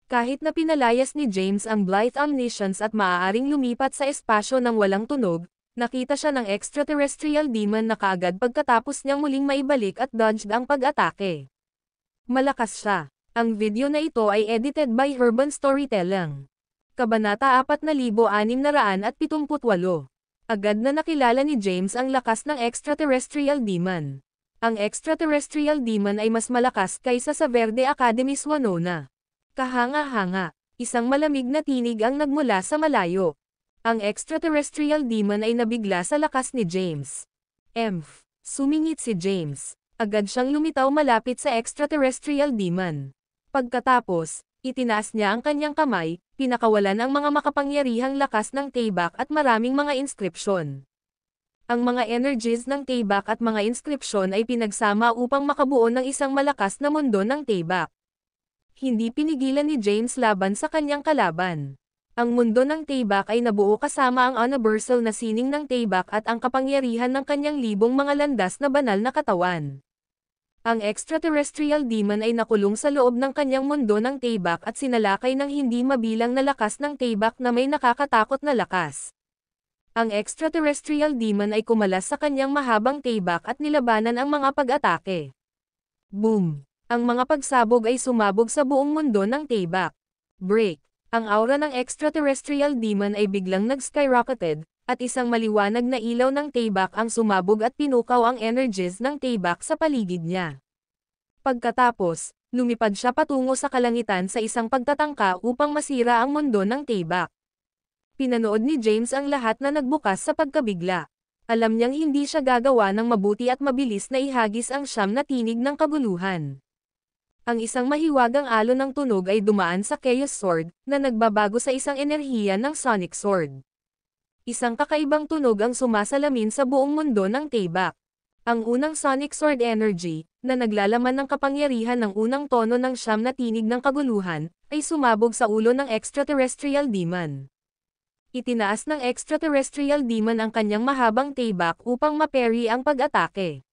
Kahit na pinalayas ni James ang Blythe Omniscience at maaaring lumipat sa espasyo ng walang tunog, nakita siya ng extraterrestrial demon na kaagad pagkatapos niyang muling maibalik at dodged ang pag-atake. Malakas siya. Ang video na ito ay edited by Urban Storytelling. Kabanata 4678. Agad na nakilala ni James ang lakas ng extraterrestrial demon. Ang extraterrestrial demon ay mas malakas kaysa sa Verde Academy's Winona. Kahanga-hanga, isang malamig na tinig ang nagmula sa malayo. Ang extraterrestrial demon ay nabigla sa lakas ni James. Sumingit si James. Agad siyang lumitaw malapit sa extraterrestrial demon. Pagkatapos, itinaas niya ang kanyang kamay, pinakawalan ang mga makapangyarihang lakas ng tibak at maraming mga inskripsyon. Ang mga energies ng tibak at mga inskripsyon ay pinagsama upang makabuo ng isang malakas na mundo ng tibak. Hindi pinigilan ni James laban sa kanyang kalaban. Ang mundo ng tibak ay nabuo kasama ang universal na sining ng tibak at ang kapangyarihan ng kanyang libong mga landas na banal na katawan. Ang extraterrestrial demon ay nakulong sa loob ng kanyang mundo ng tibak at sinalakay ng hindi mabilang na lakas ng tibak na may nakakatakot na lakas. Ang extraterrestrial demon ay kumalas sa kanyang mahabang tibak at nilabanan ang mga pag-atake. Boom! Ang mga pagsabog ay sumabog sa buong mundo ng tibak. Break. Ang aura ng extraterrestrial demon ay biglang nag-skyrocketed, at isang maliwanag na ilaw ng tibak ang sumabog at pinukaw ang energies ng tibak sa paligid niya. Pagkatapos, lumipad siya patungo sa kalangitan sa isang pagtatangka upang masira ang mundo ng tibak. Pinanood ni James ang lahat na nagbukas sa pagkabigla. Alam niyang hindi siya gagawa ng mabuti at mabilis na ihagis ang siyam na tinig ng kaguluhan. Ang isang mahiwagang alon ng tunog ay dumaan sa Chaos Sword, na nagbabago sa isang enerhiya ng Sonic Sword. Isang kakaibang tunog ang sumasalamin sa buong mundo ng tibak. Ang unang Sonic Sword energy, na naglalaman ng kapangyarihan ng unang tono ng siyam na tinig ng kaguluhan, ay sumabog sa ulo ng extraterrestrial demon. Itinaas ng extraterrestrial demon ang kanyang mahabang tibak upang maparry ang pag-atake.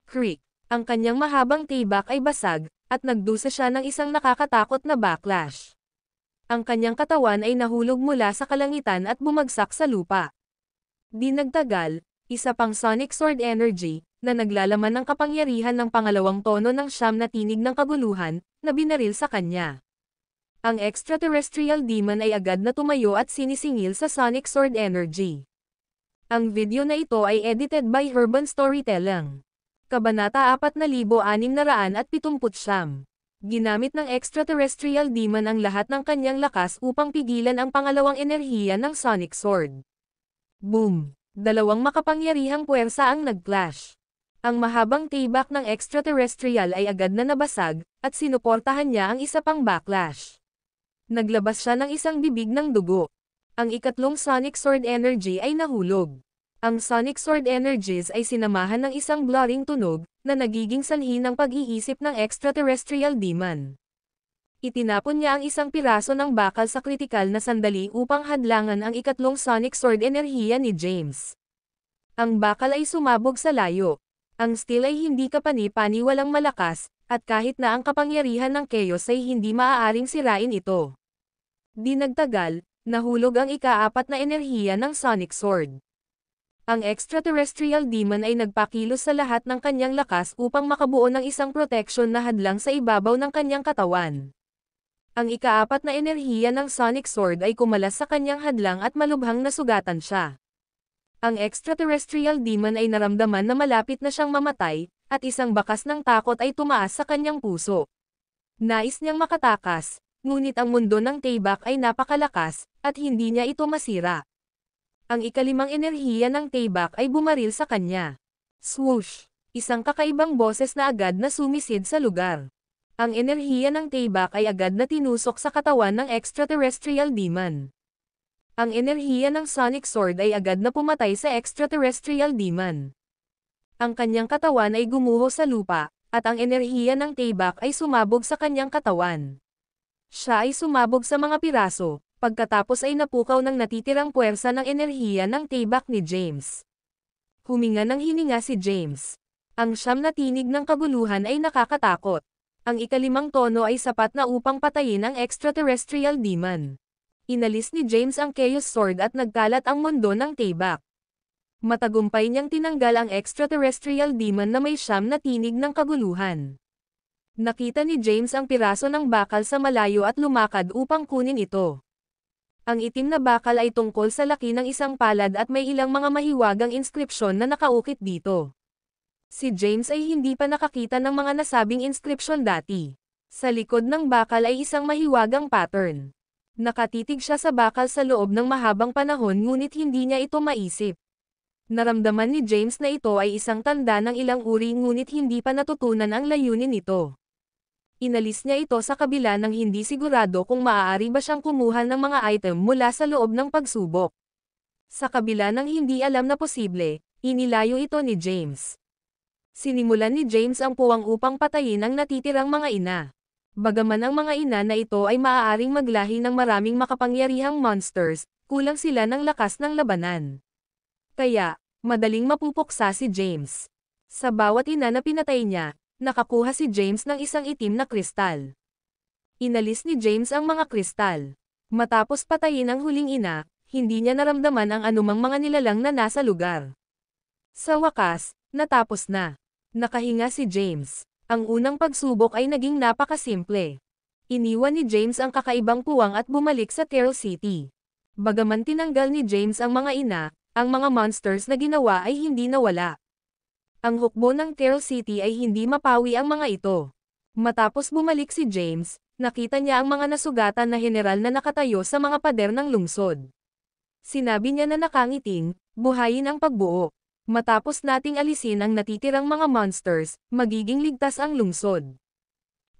Creak. Ang kanyang mahabang tibak ay basag, at nagdusa siya ng isang nakakatakot na backlash. Ang kanyang katawan ay nahulog mula sa kalangitan at bumagsak sa lupa. Di nagtagal, isa pang Sonic Sword energy, na naglalaman ng kapangyarihan ng pangalawang tono ng siyam na tinig ng kaguluhan, na binaril sa kanya. Ang extraterrestrial demon ay agad na tumayo at sinisingil sa Sonic Sword energy. Ang video na ito ay edited by Urban Storytelling. Kabanata 4679. Ginamit ng extraterrestrial demon ang lahat ng kanyang lakas upang pigilan ang pangalawang enerhiya ng Sonic Sword. Boom! Dalawang makapangyarihang puwersa ang nag-clash. Ang mahabang tibak ng extraterrestrial ay agad na nabasag, at sinuportahan niya ang isa pang backlash. Naglabas siya ng isang bibig ng dugo. Ang ikatlong Sonic Sword energy ay nahulog. Ang Sonic Sword energies ay sinamahan ng isang blurring tunog, na nagiging sanhi ng pag-iisip ng extraterrestrial demon. Itinapon niya ang isang piraso ng bakal sa kritikal na sandali upang hadlangan ang ikatlong Sonic Sword enerhiya ni James. Ang bakal ay sumabog sa layo. Ang steel ay hindi kapani-paniwalang malakas, at kahit na ang kapangyarihan ng Chaos ay hindi maaaring sirain ito. Di nagtagal, nahulog ang ika-4 na enerhiya ng Sonic Sword. Ang extraterrestrial demon ay nagpakilos sa lahat ng kanyang lakas upang makabuo ng isang protection na hadlang sa ibabaw ng kanyang katawan. Ang ika-4 na enerhiya ng Sonic Sword ay kumalas sa kanyang hadlang at malubhang nasugatan siya. Ang extraterrestrial demon ay naramdaman na malapit na siyang mamatay, at isang bakas ng takot ay tumaas sa kanyang puso. Nais niyang makatakas, ngunit ang mundo ng tibak ay napakalakas, at hindi niya ito masira. Ang ikalimang enerhiya ng tibak ay bumaril sa kanya. Swoosh! Isang kakaibang boses na agad na sumisid sa lugar. Ang enerhiya ng Tayback ay agad na tinusok sa katawan ng extraterrestrial demon. Ang enerhiya ng Sonic Sword ay agad na pumatay sa extraterrestrial demon. Ang kanyang katawan ay gumuho sa lupa, at ang enerhiya ng Tayback ay sumabog sa kanyang katawan. Siya ay sumabog sa mga piraso, pagkatapos ay napukaw ng natitirang puwersa ng enerhiya ng Tayback ni James. Huminga ng hininga si James. Ang siyam na tinig ng kaguluhan ay nakakatakot. Ang ikalimang tono ay sapat na upang patayin ang extraterrestrial demon. Inalis ni James ang Chaos Sword at nagkalat ang mundo ng Tayback. Matagumpay niyang tinanggal ang extraterrestrial demon na may siyam na tinig ng kaguluhan. Nakita ni James ang piraso ng bakal sa malayo at lumakad upang kunin ito. Ang itim na bakal ay tungkol sa laki ng isang palad at may ilang mga mahiwagang inskripsyon na nakaukit dito. Si James ay hindi pa nakakita ng mga nasabing inskripsyon dati. Sa likod ng bakal ay isang mahiwagang pattern. Nakatitig siya sa bakal sa loob ng mahabang panahon ngunit hindi niya ito maisip. Naramdaman ni James na ito ay isang tanda ng ilang uri ngunit hindi pa natutunan ang layunin nito. Inalis niya ito sa kabila nang hindi sigurado kung maaari ba siyang kumuha ng mga item mula sa loob ng pagsubok. Sa kabila ng hindi alam na posible, inilayo ito ni James. Sinimulan ni James ang puwang upang patayin ang natitirang mga ina. Bagaman ang mga ina na ito ay maaaring maglahi ng maraming makapangyarihang monsters, kulang sila ng lakas ng labanan. Kaya, madaling mapupuksa si James. Sa bawat ina na pinatay niya, nakakuha si James ng isang itim na kristal. Inalis ni James ang mga kristal. Matapos patayin ang huling ina, hindi niya naramdaman ang anumang mga nilalang na nasa lugar. Sa wakas, natapos na. Nakahinga si James. Ang unang pagsubok ay naging napakasimple. Iniwan ni James ang kakaibang puwang at bumalik sa Terrell City. Bagaman tinanggal ni James ang mga ina, ang mga monsters na ginawa ay hindi nawala. Ang hukbo ng Terrell City ay hindi mapawi ang mga ito. Matapos bumalik si James, nakita niya ang mga nasugatan na general na nakatayo sa mga pader ng lungsod. Sinabi niya na nakangiting, buhayin ang pagbuo. Matapos nating alisin ang natitirang mga monsters, magiging ligtas ang lungsod.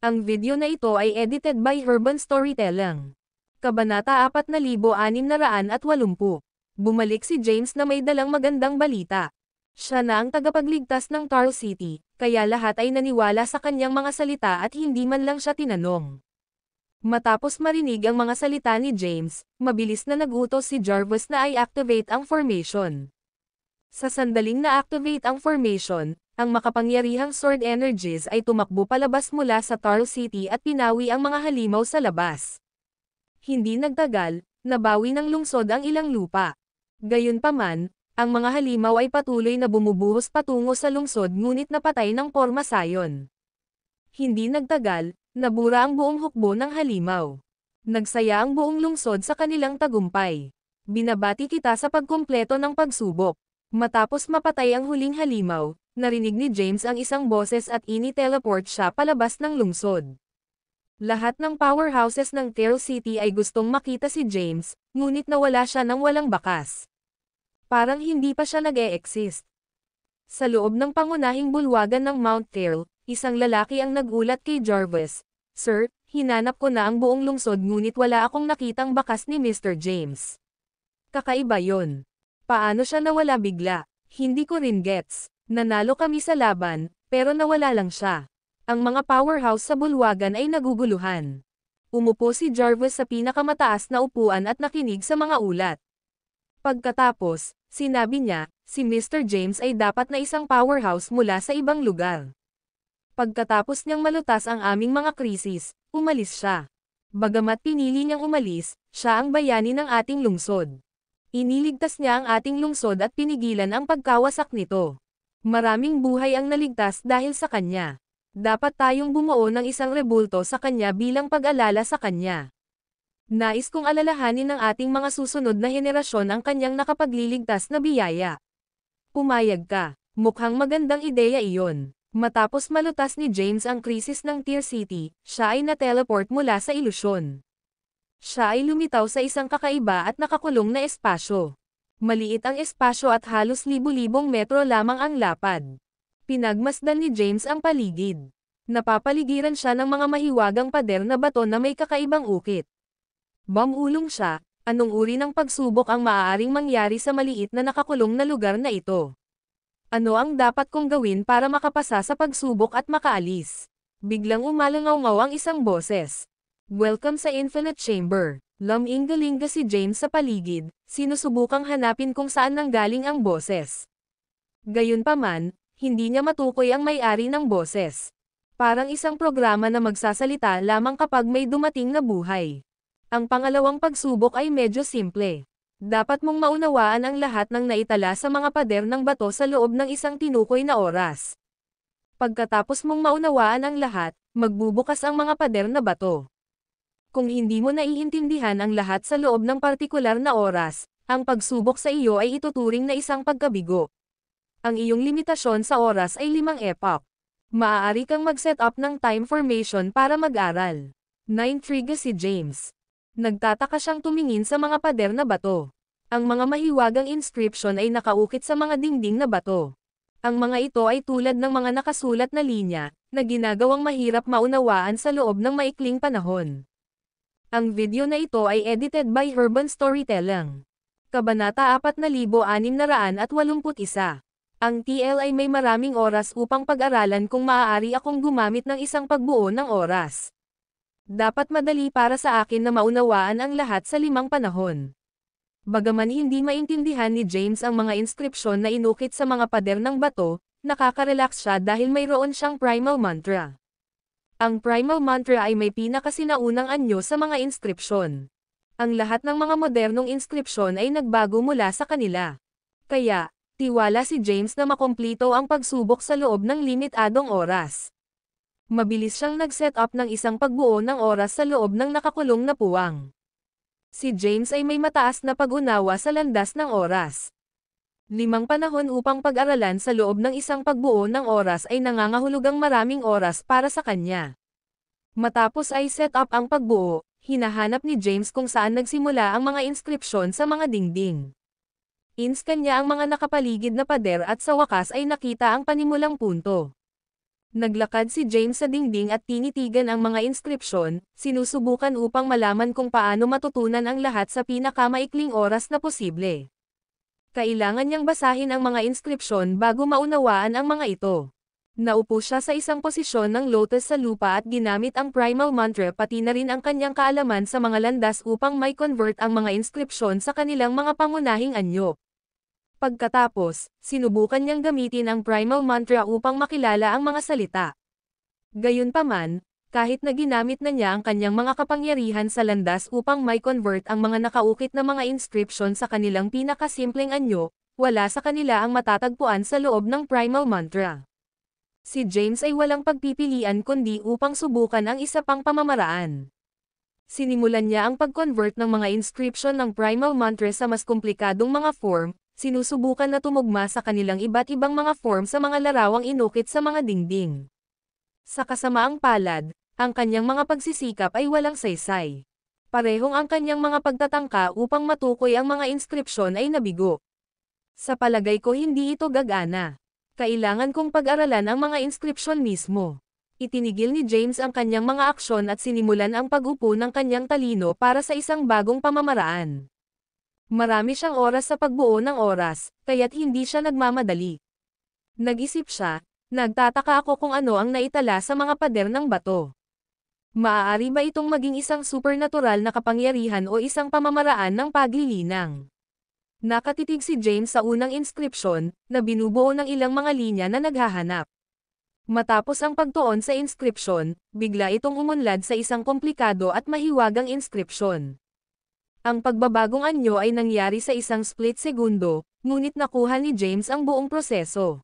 Ang video na ito ay edited by Urban Storytelling. Kabanata 4680. Bumalik si James na may dalang magandang balita. Siya na ang tagapagligtas ng Terrell City, kaya lahat ay naniwala sa kanyang mga salita at hindi man lang siya tinanong. Matapos marinig ang mga salita ni James, mabilis na nagutos si Jarvis na i-activate ang formation. Sa sandaling na-activate ang formation, ang makapangyarihang sword energies ay tumakbo palabas mula sa Terrell City at pinawi ang mga halimaw sa labas. Hindi nagtagal, nabawi ng lungsod ang ilang lupa. Gayunpaman, ang mga halimaw ay patuloy na bumubuhos patungo sa lungsod ngunit napatay ng porma sayon. Hindi nagtagal, nabura ang buong hukbo ng halimaw. Nagsaya ang buong lungsod sa kanilang tagumpay. Binabati kita sa pagkumpleto ng pagsubok. Matapos mapatay ang huling halimaw, narinig ni James ang isang boses at ini-teleport siya palabas ng lungsod. Lahat ng powerhouses ng Terrell City ay gustong makita si James, ngunit nawala siya ng walang bakas. Parang hindi pa siya nag-e-exist. Sa loob ng pangunahing bulwagan ng Mount Terrell, isang lalaki ang nagulat kay Jarvis. Sir, hinanap ko na ang buong lungsod ngunit wala akong nakitang bakas ni Mr. James. Kakaiba yon. Paano siya nawala bigla? Hindi ko rin gets. Nanalo kami sa laban, pero nawala lang siya. Ang mga powerhouse sa bulwagan ay naguguluhan. Umupo si Jarvis sa pinakamataas na upuan at nakinig sa mga ulat. Pagkatapos, sinabi niya, si Mr. James ay dapat na isang powerhouse mula sa ibang lugar. Pagkatapos niyang malutas ang aming mga krisis, umalis siya. Bagamat pinili niyang umalis, siya ang bayani ng ating lungsod. Iniligtas niya ang ating lungsod at pinigilan ang pagkawasak nito. Maraming buhay ang naligtas dahil sa kanya. Dapat tayong bumuo ng isang rebulto sa kanya bilang pag-alala sa kanya. Nais kong alalahanin ng ating mga susunod na henerasyon ang kanyang nakapagliligtas na biyaya. Pumayag ka. Mukhang magandang ideya iyon. Matapos malutas ni James ang krisis ng Tear City, siya ay na-teleport mula sa ilusyon. Siya ay lumitaw sa isang kakaiba at nakakulong na espasyo. Maliit ang espasyo at halos libu-libong metro lamang ang lapad. Pinagmasdan ni James ang paligid. Napapaligiran siya ng mga mahiwagang pader na bato na may kakaibang ukit. Bumulong siya, anong uri ng pagsubok ang maaaring mangyari sa maliit na nakakulong na lugar na ito? Ano ang dapat kong gawin para makapasa sa pagsubok at makaalis? Biglang umalangaw-ngaw ang isang boses. Welcome sa Infinite Chamber. Laming-galinga si James sa paligid, sinusubukang hanapin kung saan nanggaling ang boses. Gayunpaman, hindi niya matukoy ang may-ari ng boses. Parang isang programa na magsasalita lamang kapag may dumating na buhay. Ang pangalawang pagsubok ay medyo simple. Dapat mong maunawaan ang lahat ng naitala sa mga pader ng bato sa loob ng isang tinukoy na oras. Pagkatapos mong maunawaan ang lahat, magbubukas ang mga pader na bato. Kung hindi mo naiintindihan ang lahat sa loob ng partikular na oras, ang pagsubok sa iyo ay ituturing na isang pagkabigo. Ang iyong limitasyon sa oras ay 5 epoch. Maaari kang mag-set up ng time formation para mag-aral. Naintriga si James. Nagtataka siyang tumingin sa mga pader na bato. Ang mga mahiwagang inscription ay nakaukit sa mga dingding na bato. Ang mga ito ay tulad ng mga nakasulat na linya, na ginagawang mahirap maunawaan sa loob ng maikling panahon. Ang video na ito ay edited by Urban Storytelling. Kabanata 4681. Ang TL ay may maraming oras upang pag-aralan kung maaari akong gumamit ng isang pagbuo ng oras. Dapat madali para sa akin na maunawaan ang lahat sa 5 panahon. Bagaman hindi maintindihan ni James ang mga inskripsyon na inukit sa mga pader ng bato, nakaka-relax siya dahil mayroon siyang primal mantra. Ang primal mantra ay may pinakasinaunang anyo sa mga inskripsyon. Ang lahat ng mga modernong inskripsyon ay nagbago mula sa kanila. Kaya, tiwala si James na makomplito ang pagsubok sa loob ng limitadong oras. Mabilis siyang nag-set up ng isang pagbuo ng oras sa loob ng nakakulong na puwang. Si James ay may mataas na pag-unawa sa landas ng oras. 5 panahon upang pag-aralan sa loob ng isang pagbuo ng oras ay nangangahulugang maraming oras para sa kanya. Matapos ay set up ang pagbuo, hinahanap ni James kung saan nagsimula ang mga inskripsyon sa mga dingding. Inscan niya ang mga nakapaligid na pader at sa wakas ay nakita ang panimulang punto. Naglakad si James sa dingding at tinitigan ang mga inskripsyon, sinusubukan upang malaman kung paano matutunan ang lahat sa pinakamaikling oras na posible. Kailangan niyang basahin ang mga inskripsyon bago maunawaan ang mga ito. Naupo siya sa isang posisyon ng lotus sa lupa at ginamit ang primal mantra pati na rin ang kanyang kaalaman sa mga landas upang may convert ang mga inskripsyon sa kanilang mga pangunahing anyo. Pagkatapos, sinubukan niyang gamitin ang primal mantra upang makilala ang mga salita. Gayunpaman, kahit na ginamit na niya ang kanyang mga kapangyarihan sa landas upang may convert ang mga nakaukit na mga inscription sa kanilang pinakasimpleng anyo, wala sa kanila ang matatagpuan sa loob ng primal mantra. Si James ay walang pagpipilian kundi upang subukan ang isa pang pamamaraan. Sinimulan niya ang pag-convert ng mga inscription ng primal mantra sa mas komplikadong mga form, sinusubukan na tumugma sa kanilang iba't ibang mga form sa mga larawang inukit sa mga dingding. Sa kasamaang palad, ang kanyang mga pagsisikap ay walang saysay. Parehong ang kanyang mga pagtatangka upang matukoy ang mga inskripsyon ay nabigo. Sa palagay ko hindi ito gagana. Kailangan kong pag-aralan ang mga inskripsyon mismo. Itinigil ni James ang kanyang mga aksyon at sinimulan ang pag-upo ng kanyang talino para sa isang bagong pamamaraan. Marami siyang oras sa pagbuo ng oras, kaya't hindi siya nagmamadali. Nag-isip siya, nagtataka ako kung ano ang naitala sa mga pader ng bato. Maaari ba itong maging isang supernatural na kapangyarihan o isang pamamaraan ng paglilinang? Nakatitig si James sa unang inskripsyon, na binubuo ng ilang mga linya na naghahanap. Matapos ang pagtuon sa inskripsyon, bigla itong umunlad sa isang komplikado at mahiwagang inskripsyon. Ang pagbabagong anyo ay nangyari sa isang split segundo, ngunit nakuha ni James ang buong proseso.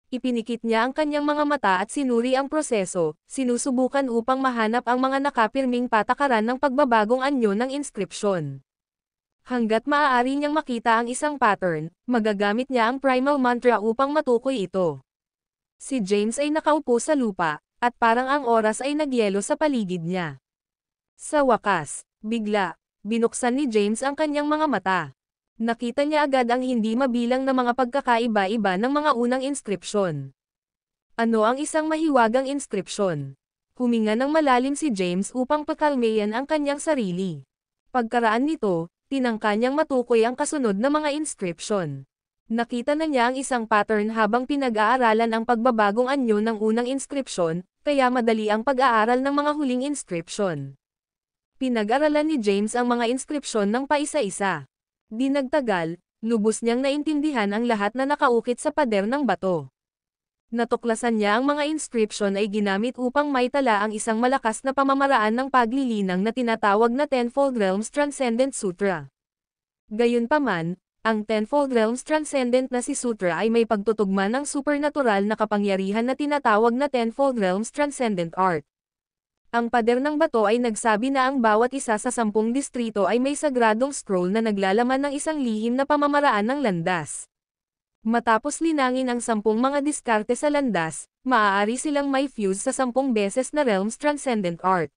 Ipinikit niya ang kanyang mga mata at sinuri ang proseso, sinusubukan upang mahanap ang mga nakapirming patakaran ng pagbabagong anyo ng inskripsyon. Hanggat maaari niyang makita ang isang pattern, magagamit niya ang primal mantra upang matukoy ito. Si James ay nakaupo sa lupa, at parang ang oras ay nagyelo sa paligid niya. Sa wakas, bigla, binuksan ni James ang kanyang mga mata. Nakita niya agad ang hindi mabilang na mga pagkakaiba-iba ng mga unang inskripsyon. Ano ang isang mahiwagang inskripsyon? Huminga ng malalim si James upang pakalmayan ang kanyang sarili. Pagkaraan nito, tinangka niyang matukoy ang kasunod na mga inskripsyon. Nakita na niya ang isang pattern habang pinag-aaralan ang pagbabagong anyo ng unang inskripsyon, kaya madali ang pag-aaral ng mga huling inskripsyon. Pinag-aralan ni James ang mga inskripsyon ng paisa-isa. Di nagtagal, lubos niyang naintindihan ang lahat na nakaukit sa pader ng bato. Natuklasan niya ang mga inscription ay ginamit upang maitala ang isang malakas na pamamaraan ng paglilinang na tinatawag na Tenfold Realms Transcendent Sutra. Gayunpaman, ang Tenfold Realms Transcendent na si Sutra ay may pagtutugma ng supernatural na kapangyarihan na tinatawag na Tenfold Realms Transcendent Art. Ang pader ng bato ay nagsabi na ang bawat isa sa 10 distrito ay may sagradong scroll na naglalaman ng isang lihim na pamamaraan ng landas. Matapos linangin ang 10 mga diskarte sa landas, maaari silang may fuse sa 10 beses na Realms Transcendent Art.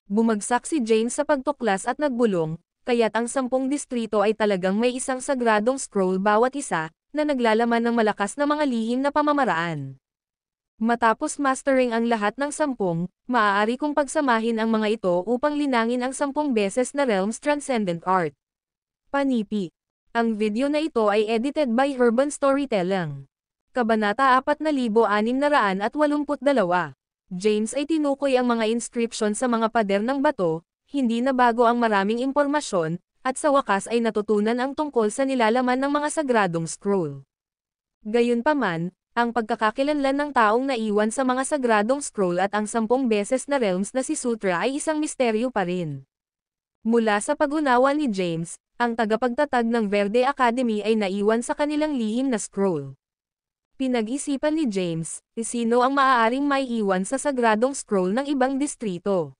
Bumagsak si James sa pagtuklas at nagbulong, kaya't ang 10 distrito ay talagang may isang sagradong scroll bawat isa, na naglalaman ng malakas na mga lihim na pamamaraan. Matapos mastering ang lahat ng 10, maaari kong pagsamahin ang mga ito upang linangin ang 10 beses na Realms Transcendent Art. Panipi. Ang video na ito ay edited by Herban Storytelling. Kabanata 4682. James ay tinukoy ang mga inscription sa mga pader ng bato, hindi na bago ang maraming impormasyon, at sa wakas ay natutunan ang tungkol sa nilalaman ng mga sagradong scroll. Gayunpaman, ang pagkakakilanlan ng taong naiwan sa mga sagradong scroll at ang 10 beses na realms na si Sutra ay isang misteryo pa rin. Mula sa pag-unawa ni James, ang tagapagtatag ng Verde Academy ay naiwan sa kanilang lihim na scroll. Pinag-isipan ni James, sino ang maaaring maiiwan sa sagradong scroll ng ibang distrito.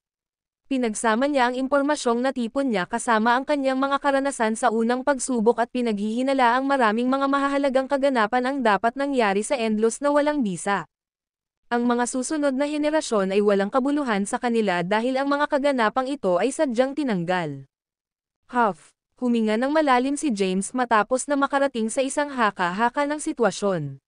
Pinagsama niya ang impormasyong natipon niya kasama ang kanyang mga karanasan sa unang pagsubok at pinaghihinala ang maraming mga mahahalagang kaganapan ang dapat nangyari sa Endlos na walang bisa. Ang mga susunod na henerasyon ay walang kabuluhan sa kanila dahil ang mga kaganapang ito ay sadyang tinanggal. Huff, huminga ng malalim si James matapos na makarating sa isang haka-haka ng sitwasyon.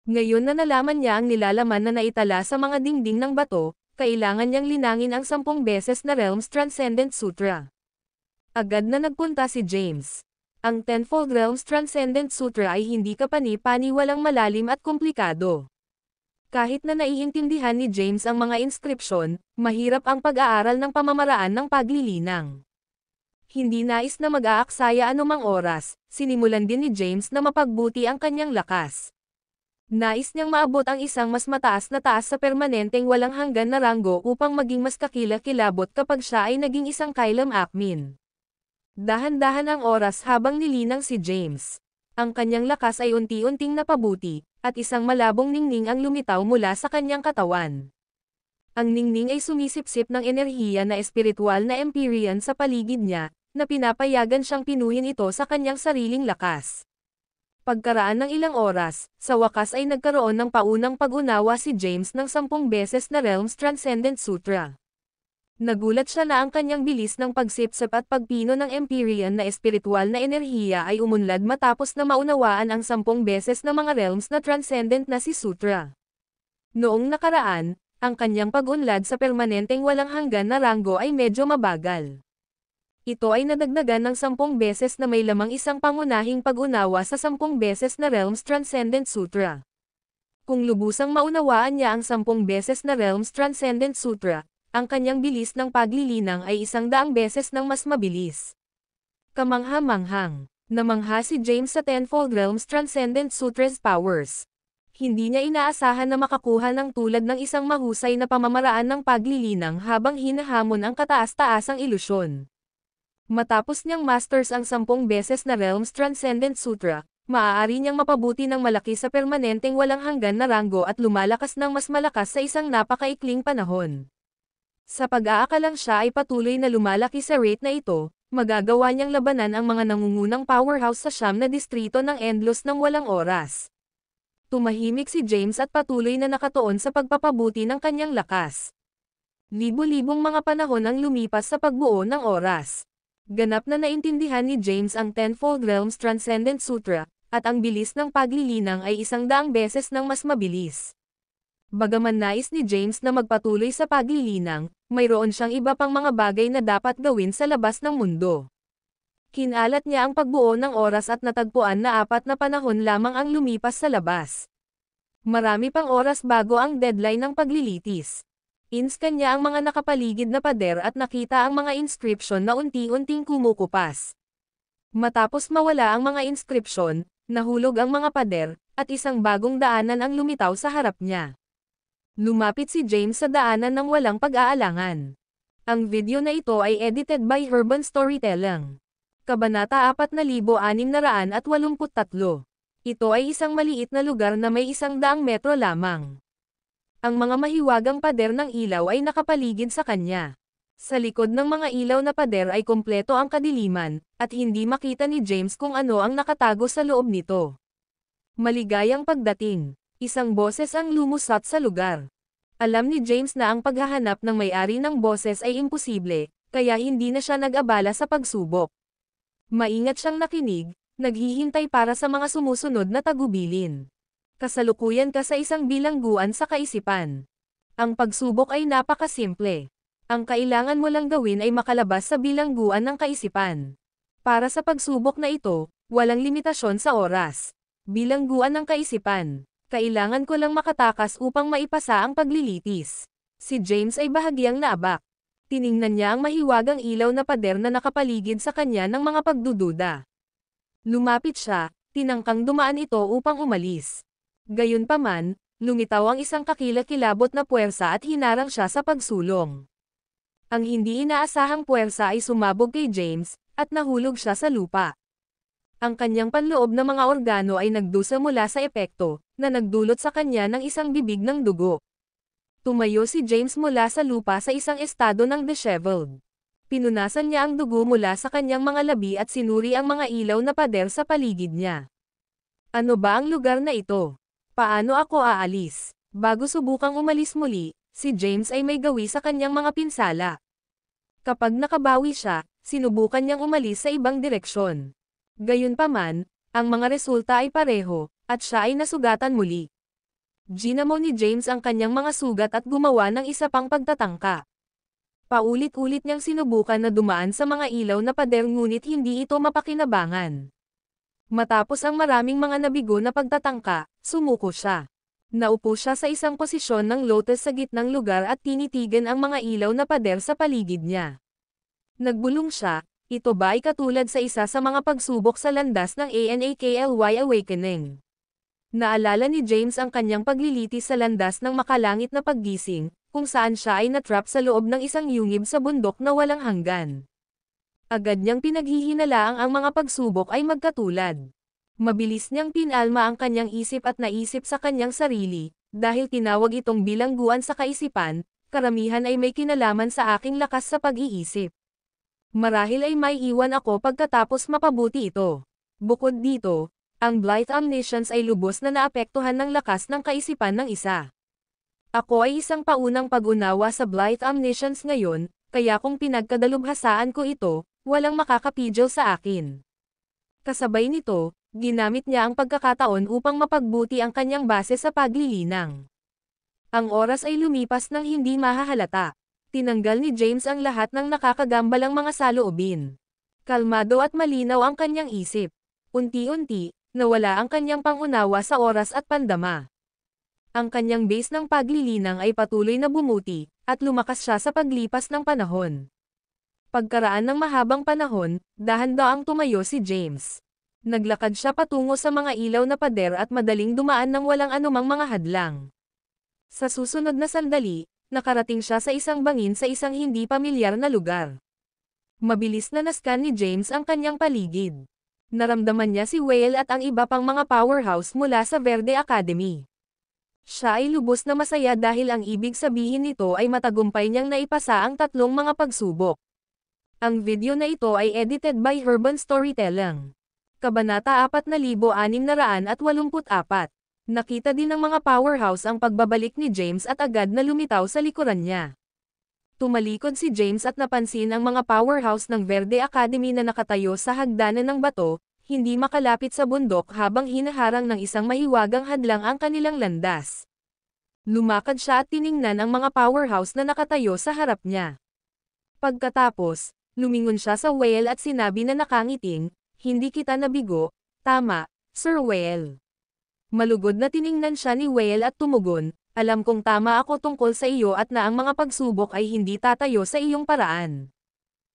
Ngayon na nalaman niya ang nilalaman na naitala sa mga dingding ng bato, kailangan niyang linangin ang 10 beses na Realms Transcendent Sutra. Agad na nagpunta si James. Ang Tenfold Realms Transcendent Sutra ay hindi kapani-paniwalang malalim at komplikado. Kahit na naiintindihan ni James ang mga inskripsyon, mahirap ang pag-aaral ng pamamaraan ng paglilinang. Hindi nais na mag-aaksaya anumang oras, sinimulan din ni James na mapagbuti ang kanyang lakas. Nais niyang maabot ang isang mas mataas na taas sa permanenteng walang hanggan na ranggo upang maging mas kakilakilabot kapag siya ay naging isang Kailam Akmin. Dahan-dahan ang oras habang nilinang si James. Ang kanyang lakas ay unti-unting napabuti, at isang malabong ningning ang lumitaw mula sa kanyang katawan. Ang ningning ay sumisipsip ng enerhiya na espiritual na Empyrean sa paligid niya, na pinapayagan siyang pinuhin ito sa kanyang sariling lakas. Pagkaraan ng ilang oras, sa wakas ay nagkaroon ng paunang pag-unawa si James ng 10 beses na Realms Transcendent Sutra. Nagulat siya na ang kanyang bilis ng pagsipsip at pagpino ng Empyrean na espiritual na enerhiya ay umunlad matapos na maunawaan ang 10 beses na mga realms na transcendent na si Sutra. Noong nakaraan, ang kanyang pag-unlad sa permanenteng walang hanggan na ranggo ay medyo mabagal. Ito ay nadagdagan ng 10 beses na may lamang isang pangunahing pag-unawa sa 10 beses na Realms Transcendent Sutra. Kung lubusang maunawaan niya ang 10 beses na Realms Transcendent Sutra, ang kanyang bilis ng paglilinang ay 100 beses ng mas mabilis. Kamangha-manghang, namangha si James sa Tenfold Realms Transcendent Sutra's powers. Hindi niya inaasahan na makakuha ng tulad ng isang mahusay na pamamaraan ng paglilinang habang hinahamon ang kataas-taasang ilusyon. Matapos niyang masters ang 10 beses na Realms Transcendent Sutra, maaari niyang mapabuti ng malaki sa permanenteng walang hanggan na ranggo at lumalakas ng mas malakas sa isang napakaikling panahon. Sa pag-aakalang siya ay patuloy na lumalaki sa rate na ito, magagawa niyang labanan ang mga nangungunang powerhouse sa siyam na distrito ng Endlos ng walang oras. Tumahimik si James at patuloy na nakatuon sa pagpapabuti ng kanyang lakas. Libo-libong mga panahon ang lumipas sa pagbuo ng oras. Ganap na naintindihan ni James ang Tenfold Realms Transcendent Sutra, at ang bilis ng paglilinang ay 100 beses ng mas mabilis. Bagaman nais ni James na magpatuloy sa paglilinang, mayroon siyang iba pang mga bagay na dapat gawin sa labas ng mundo. Kinalat niya ang pagbuo ng oras at natagpuan na 4 na panahon lamang ang lumipas sa labas. Marami pang oras bago ang deadline ng paglilitis. Inscan niya ang mga nakapaligid na pader at nakita ang mga inscription na unti-unting kumukupas. Matapos mawala ang mga inscription, nahulog ang mga pader, at isang bagong daanan ang lumitaw sa harap niya. Lumapit si James sa daanan ng walang pag-aalangan. Ang video na ito ay edited by Urban Storytelling. Kabanata 4683. Ito ay isang maliit na lugar na may 100 metro lamang. Ang mga mahiwagang pader ng ilaw ay nakapaligid sa kanya. Sa likod ng mga ilaw na pader ay kumpleto ang kadiliman, at hindi makita ni James kung ano ang nakatago sa loob nito. Maligayang pagdating. Isang boses ang lumusot sa lugar. Alam ni James na ang paghahanap ng may-ari ng boses ay imposible, kaya hindi na siya nag-abala sa pagsubok. Maingat siyang nakinig, naghihintay para sa mga sumusunod na tagubilin. Kasalukuyan ka sa isang bilangguan sa kaisipan. Ang pagsubok ay napakasimple. Ang kailangan mo lang gawin ay makalabas sa bilangguan ng kaisipan. Para sa pagsubok na ito, walang limitasyon sa oras. Bilangguan ng kaisipan. Kailangan ko lang makatakas upang maipasa ang paglilitis. Si James ay bahagyang naabak. Tiningnan niya ang mahiwagang ilaw na pader na nakapaligid sa kanya ng mga pagdududa. Lumapit siya, tinangkang dumaan ito upang umalis. Gayunpaman, lumitaw ang isang kakilakilabot na puwersa at hinarang siya sa pagsulong. Ang hindi inaasahang puwersa ay sumabog kay James, at nahulog siya sa lupa. Ang kanyang panloob na mga organo ay nagdusa mula sa epekto, na nagdulot sa kanya ng isang bibig ng dugo. Tumayo si James mula sa lupa sa isang estado ng disheveled. Pinunasan niya ang dugo mula sa kanyang mga labi at sinuri ang mga ilaw na pader sa paligid niya. Ano ba ang lugar na ito? Paano ako aalis? Bago subukang umalis muli, si James ay may gawi sa kanyang mga pinsala. Kapag nakabawi siya, sinubukan niyang umalis sa ibang direksyon. Gayunpaman, ang mga resulta ay pareho, at siya ay nasugatan muli. Ginamo ni James ang kanyang mga sugat at gumawa ng isa pang pagtatangka. Paulit-ulit niyang sinubukan na dumaan sa mga ilaw na pader ngunit hindi ito mapakinabangan. Matapos ang maraming mga nabigo na pagtatangka, sumuko siya. Naupo siya sa isang posisyon ng lotus sa gitnang lugar at tinitigan ang mga ilaw na pader sa paligid niya. Nagbulong siya, ito ba ay katulad sa isa sa mga pagsubok sa landas ng ANAKLY Awakening? Naalala ni James ang kanyang paglilitis sa landas ng makalangit na paggising, kung saan siya ay natrap sa loob ng isang yungib sa bundok na walang hanggan. Agad niyang pinaghihinalaang ang mga pagsubok ay magkatulad. Mabilis niyang pinalma ang kanyang isip at naisip sa kanyang sarili, dahil tinawag itong bilangguan sa kaisipan, karamihan ay may kinalaman sa aking lakas sa pag-iisip. Marahil ay may iwan ako pagkatapos mapabuti ito. Bukod dito, ang Blight Omniscience ay lubos na naapektuhan ng lakas ng kaisipan ng isa. Ako ay isang paunang pag-unawa sa Blight Omniscience ngayon, kaya kung pinagkadalubhasaan ko ito, walang makakapigil sa akin. Kasabay nito, ginamit niya ang pagkakataon upang mapagbuti ang kanyang base sa paglilinang. Ang oras ay lumipas ng hindi mahahalata. Tinanggal ni James ang lahat ng nakakagambalang mga saloobin. Kalmado at malinaw ang kanyang isip. Unti-unti, nawala ang kanyang pangunawa sa oras at pandama. Ang kanyang base ng paglilinang ay patuloy na bumuti, at lumakas siya sa paglipas ng panahon. Pagkaraan ng mahabang panahon, dahan-daang tumayo si James. Naglakad siya patungo sa mga ilaw na pader at madaling dumaan ng walang anumang mga hadlang. Sa susunod na sandali, nakarating siya sa isang bangin sa isang hindi pamilyar na lugar. Mabilis na nascan ni James ang kanyang paligid. Naramdaman niya si Whale at ang iba pang mga powerhouse mula sa Verde Academy. Siya ay lubos na masaya dahil ang ibig sabihin nito ay matagumpay niyang naipasa ang 3 mga pagsubok. Ang video na ito ay edited by Urban Storytelling. Kabanata 4684. Nakita din ng mga powerhouse ang pagbabalik ni James at agad na lumitaw sa likuran niya. Tumalikod si James at napansin ang mga powerhouse ng Verde Academy na nakatayo sa hagdanan ng bato, hindi makalapit sa bundok habang hinaharang ng isang mahiwagang hadlang ang kanilang landas. Lumakad siya at tiningnan ang mga powerhouse na nakatayo sa harap niya. Pagkatapos, lumingon siya sa whale at sinabi na nakangiting, "Hindi kita nabigo, tama, Sir Whale." Malugod na tiningnan siya ni Whale at tumugon, "Alam kong tama ako tungkol sa iyo at na ang mga pagsubok ay hindi tatayo sa iyong paraan."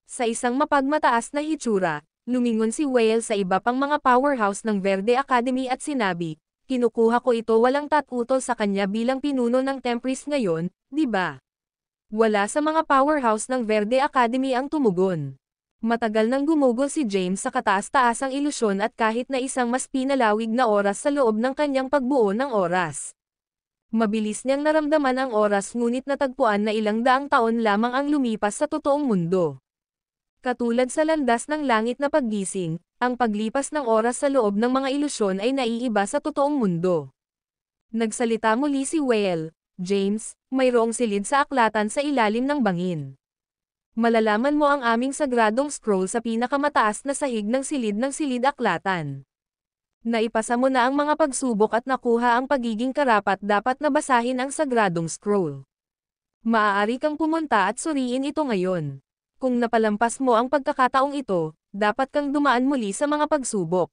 Sa isang mapagmataas na hitsura, lumingon si Whale sa iba pang mga powerhouse ng Verde Academy at sinabi, "Kinukuha ko ito walang tatutol sa kanya bilang pinuno ng Tempest ngayon, di ba?" Wala sa mga powerhouse ng Verde Academy ang tumugon. Matagal nang gumugol si James sa kataas-taasang ilusyon at kahit na isang mas pinalawig na oras sa loob ng kanyang pagbuo ng oras. Mabilis niyang naramdaman ang oras ngunit natagpuan na ilang daang taon lamang ang lumipas sa totoong mundo. Katulad sa landas ng langit na paggising, ang paglipas ng oras sa loob ng mga ilusyon ay naiiba sa totoong mundo. Nagsalita muli si Whale, "James, mayroong silid sa aklatan sa ilalim ng bangin. Malalaman mo ang aming sagradong scroll sa pinakamataas na sahig ng silid aklatan. Naipasa mo na ang mga pagsubok at nakuha ang pagiging karapat-dapat na basahin ang sagradong scroll. Maaari kang pumunta at suriin ito ngayon. Kung napalampas mo ang pagkakataong ito, dapat kang dumaan muli sa mga pagsubok.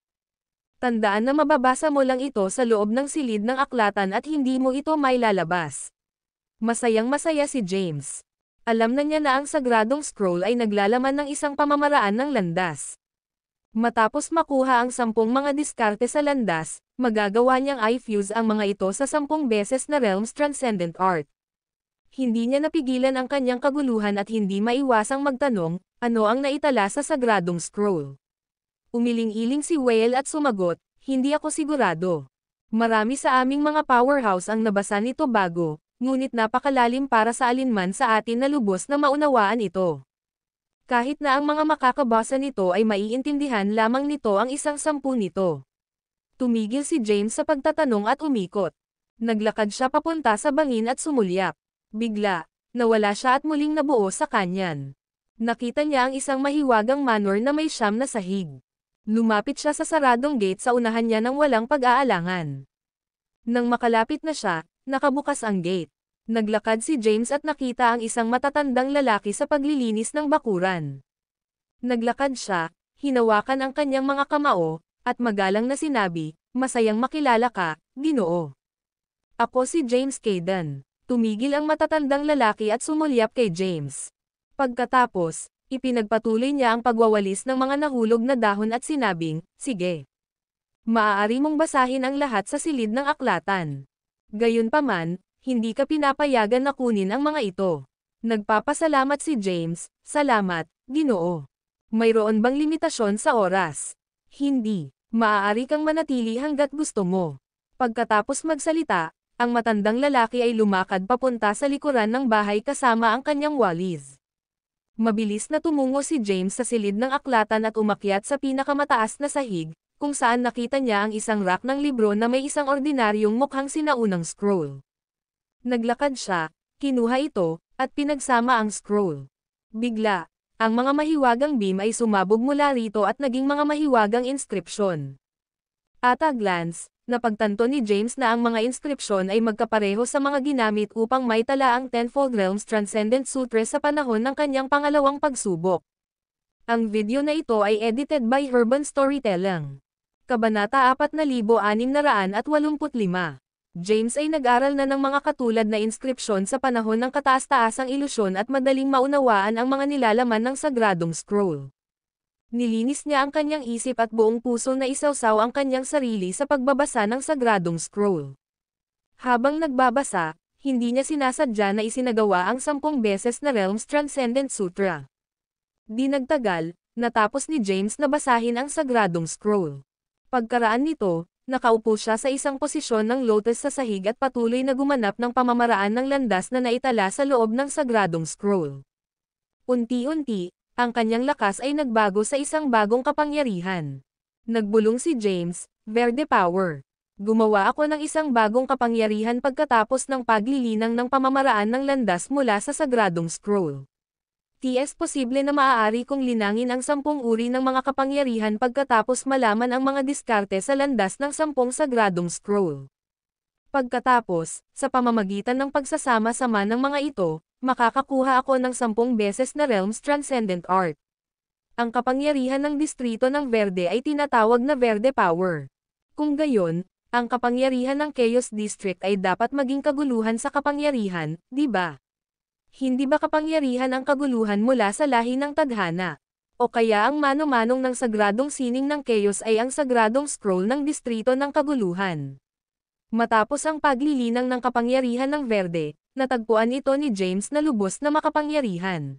Tandaan na mababasa mo lang ito sa loob ng silid ng aklatan at hindi mo ito mailalabas." Masayang-masaya si James. Alam na niya na ang sagradong scroll ay naglalaman ng isang pamamaraan ng landas. Matapos makuha ang 10 mga diskarte sa landas, magagawa niyang i-fuse ang mga ito sa 10 beses na Realms Transcendent Art. Hindi niya napigilan ang kanyang kaguluhan at hindi maiwasang magtanong, ano ang naitala sa sagradong scroll. Umiling-iling si Whale at sumagot, "Hindi ako sigurado. Marami sa aming mga powerhouse ang nabasa nito bago, ngunit napakalalim para sa alinman sa atin na lubos na maunawaan ito. Kahit na ang mga makakabasa nito ay maiintindihan lamang nito ang 1/10 nito." Tumigil si James sa pagtatanong at umikot. Naglakad siya papunta sa bangin at sumulyap. Bigla, nawala siya at muling nabuo sa kanyan. Nakita niya ang isang mahiwagang manor na may 9 na sahig. Lumapit siya sa saradong gate sa unahan niya nang walang pag-aalangan. Nang makalapit na siya, nakabukas ang gate. Naglakad si James at nakita ang isang matatandang lalaki sa paglilinis ng bakuran. Naglakad siya, hinawakan ang kanyang mga kamao, at magalang na sinabi, "Masayang makilala ka, Ginoo. Ako si James Caden." Tumigil ang matatandang lalaki at sumulyap kay James. Pagkatapos, ipinagpatuloy niya ang pagwawalis ng mga nahulog na dahon at sinabing, "Sige. Maaari mong basahin ang lahat sa silid ng aklatan. Gayunpaman, hindi ka pinapayagan na kunin ang mga ito." Nagpapasalamat si James, "Salamat, Ginoo. Mayroon bang limitasyon sa oras?" "Hindi. Maaari kang manatili hanggat gusto mo." Pagkatapos magsalita, ang matandang lalaki ay lumakad papunta sa likuran ng bahay kasama ang kanyang walis. Mabilis na tumungo si James sa silid ng aklatan at umakyat sa pinakamataas na sahig, kung saan nakita niya ang isang rack ng libro na may isang ordinaryong mukhang sinaunang scroll. Naglakad siya, kinuha ito, at pinagsama ang scroll. Bigla, ang mga mahiwagang beam ay sumabog mula rito at naging mga mahiwagang inskripsyon. At a glance, napagtanto ni James na ang mga inskripsyon ay magkapareho sa mga ginamit upang maitala ang Tenfold Realms Transcendent Sutra sa panahon ng kanyang pangalawang pagsubok. Ang video na ito ay edited by Urban Storytelling. Kabanata 4685. James ay nag-aral na ng mga katulad na inskripsyon sa panahon ng kataas-taasang ilusyon at madaling maunawaan ang mga nilalaman ng sagradong scroll. Nilinis niya ang kanyang isip at buong puso na isawsaw ang kanyang sarili sa pagbabasa ng sagradong scroll. Habang nagbabasa, hindi niya sinasadya na isinagawa ang 10 beses na Realms Transcendent Sutra. Di nagtagal, natapos ni James na basahin ang sagradong scroll. Pagkaraan nito, nakaupo siya sa isang posisyon ng lotus sa sahig at patuloy na gumanap ng pamamaraan ng landas na naitala sa loob ng sagradong scroll. Unti-unti, ang kanyang lakas ay nagbago sa isang bagong kapangyarihan. Nagbulong si James, "Verde Power. Gumawa ako ng isang bagong kapangyarihan pagkatapos ng paglilinang ng pamamaraan ng landas mula sa sagradong scroll. Ts posible na maaari kong linangin ang 10 uri ng mga kapangyarihan pagkatapos malaman ang mga diskarte sa landas ng 10 sagradong scroll. Pagkatapos, sa pamamagitan ng pagsasama-sama ng mga ito, makakakuha ako ng 10 beses na Realms Transcendent Art. Ang kapangyarihan ng distrito ng Verde ay tinatawag na Verde Power. Kung gayon, ang kapangyarihan ng Chaos District ay dapat maging kaguluhan sa kapangyarihan, di ba? Hindi ba kapangyarihan ang kaguluhan mula sa lahi ng tadhana? O kaya ang mano-manong ng sagradong sining ng Chaos ay ang sagradong scroll ng distrito ng kaguluhan? Matapos ang paglilinang ng kapangyarihan ng Verde, natagpuan ito ni James na lubos na makapangyarihan.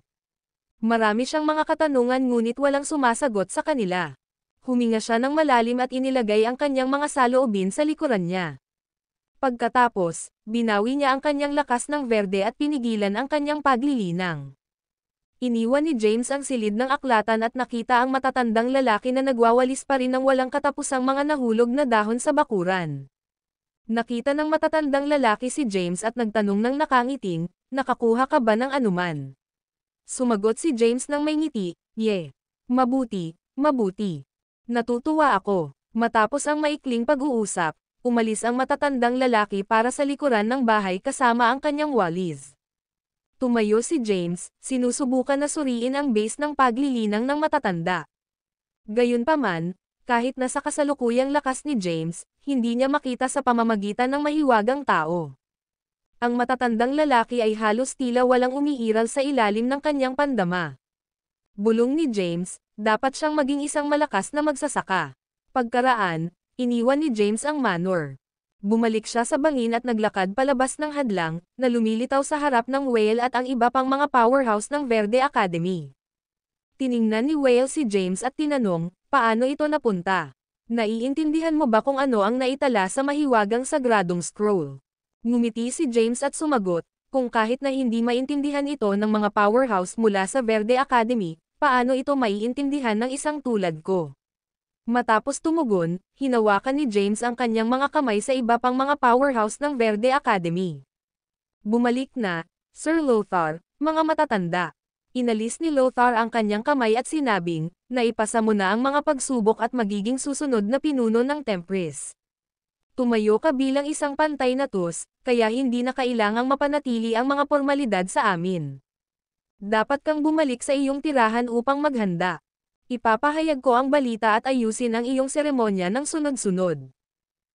Marami siyang mga katanungan ngunit walang sumasagot sa kanila. Huminga siya ng malalim at inilagay ang kanyang mga saloobin sa likuran niya. Pagkatapos, binawi niya ang kanyang lakas ng Verde at pinigilan ang kanyang paglilinang. Iniwan ni James ang silid ng aklatan at nakita ang matatandang lalaki na nagwawalis pa rin ng walang katapusang mga nahulog na dahon sa bakuran. Nakita ng matatandang lalaki si James at nagtanong ng nakangiting, "Nakakuha ka ba ng anuman?" Sumagot si James ng may ngiti, "Ye. Mabuti, mabuti. Natutuwa ako." Matapos ang maikling pag-uusap, umalis ang matatandang lalaki para sa likuran ng bahay kasama ang kanyang walis. Tumayo si James, sinusubukan na suriin ang base ng paglilinang ng matatanda. Gayunpaman, kahit nasa kasalukuyang lakas ni James, hindi niya makita sa pamamagitan ng mahiwagang tao. Ang matatandang lalaki ay halos tila walang umiiral sa ilalim ng kanyang pandama. Bulong ni James, dapat siyang maging isang malakas na magsasaka. Pagkaraan, iniwan ni James ang manor. Bumalik siya sa bangin at naglakad palabas ng hadlang, na lumilitaw sa harap ng Whale at ang iba pang mga powerhouse ng Verde Academy. Tiningnan ni Whale si James at tinanong, "Paano ito napunta? Naiintindihan mo ba kung ano ang naitala sa mahiwagang sagradong scroll?" Ngumiti si James at sumagot, "Kung kahit na hindi maintindihan ito ng mga powerhouse mula sa Verde Academy, paano ito maiintindihan ng isang tulad ko?" Matapos tumugon, hinawakan ni James ang kanyang mga kamay sa iba pang mga powerhouse ng Verde Academy. Bumalik na, "Sir Lothar, mga matatanda." Inalis ni Lothar ang kanyang kamay at sinabing, "Naipasa mo na ang mga pagsubok at magiging susunod na pinuno ng Tempris. Tumayo ka bilang isang pantay na tus, kaya hindi na kailangang mapanatili ang mga formalidad sa amin. Dapat kang bumalik sa iyong tirahan upang maghanda. Ipapahayag ko ang balita at ayusin ang iyong seremonya ng sunod-sunod."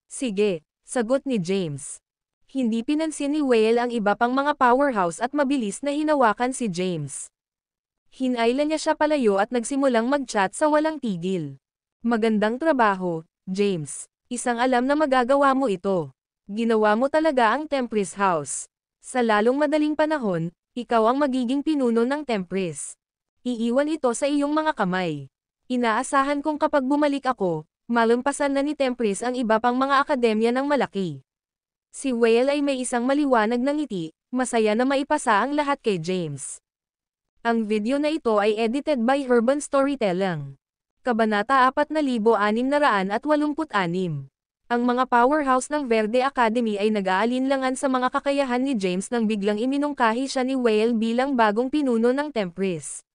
"Sige," sagot ni James. Hindi pinansin ni Whale ang iba pang mga powerhouse at mabilis na hinawakan si James. Hinailan niya siya palayo at nagsimulang mag-chat sa walang tigil. "Magandang trabaho, James. Isang alam na magagawa mo ito. Ginawa mo talaga ang Tempris House. Sa lalong madaling panahon, ikaw ang magiging pinuno ng Tempris. Iiwan ito sa iyong mga kamay. Inaasahan kong kapag bumalik ako, malampasan na ni Tempris ang iba pang mga akademya ng malaki." Si Whale ay may isang maliwanag na ngiti, masaya na maipasa ang lahat kay James. Ang video na ito ay edited by Urban Storytelling. Kabanata 4686. Ang mga powerhouse ng Verde Academy ay nag-aalinlangan sa mga kakayahan ni James nang biglang iminungkahi siya ni Whale bilang bagong pinuno ng Tempris.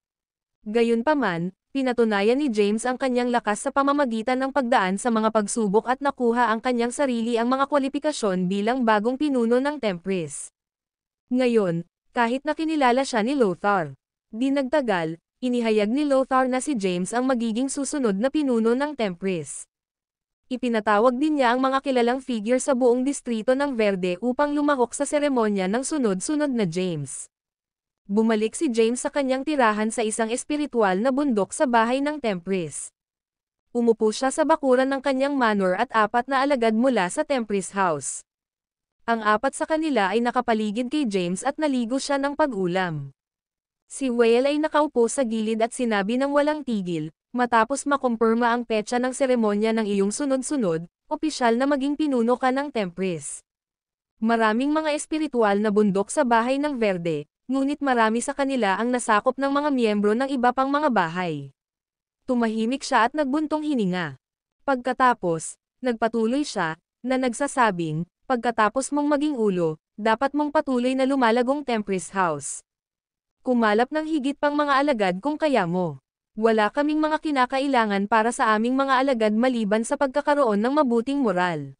Gayunpaman, pinatunayan ni James ang kanyang lakas sa pamamagitan ng pagdaan sa mga pagsubok at nakuha ang kanyang sarili ang mga kwalifikasyon bilang bagong pinuno ng Tempris. Ngayon, kahit na kinilala siya ni Lothar, di nagtagal, inihayag ni Lothar na si James ang magiging susunod na pinuno ng Tempris. Ipinatawag din niya ang mga kilalang figure sa buong distrito ng Verde upang lumahok sa seremonya ng sunod-sunod na James. Bumalik si James sa kanyang tirahan sa isang espiritual na bundok sa bahay ng Tempris. Umupo siya sa bakuran ng kanyang manor at 4 na alagad mula sa Tempris House. Ang 4 sa kanila ay nakapaligid kay James at naligo siya ng pag-ulam. Si Whale ay nakaupo sa gilid at sinabi ng walang tigil, "Matapos makumpirma ang petsa ng seremonya ng iyong sunod-sunod, opisyal na maging pinuno ka ng Tempris. Maraming mga espiritual na bundok sa bahay ng Verde, ngunit marami sa kanila ang nasakop ng mga miyembro ng iba pang mga bahay." Tumahimik siya at nagbuntong hininga. Pagkatapos, nagpatuloy siya, na nagsasabing, "Pagkatapos mong maging ulo, dapat mong patuloy na lumalagong Tempris House. Kumalap ng higit pang mga alagad kung kaya mo. Wala kaming mga kinakailangan para sa aming mga alagad maliban sa pagkakaroon ng mabuting moral.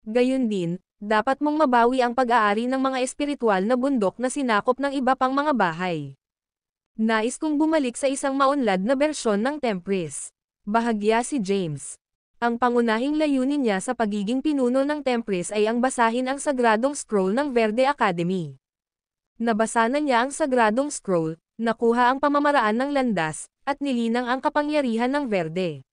Gayun din, Dapat mong mabawi ang pag-aari ng mga espiritual na bundok na sinakop ng iba pang mga bahay. Nais kong bumalik sa isang maunlad na bersyon ng Tempris. Bahagya si James. Ang pangunahing layunin niya sa pagiging pinuno ng Tempris ay ang basahin ang sagradong scroll ng Verde Academy. Nabasa na niya ang sagradong scroll, nakuha ang pamamaraan ng landas, at nilinang ang kapangyarihan ng Verde.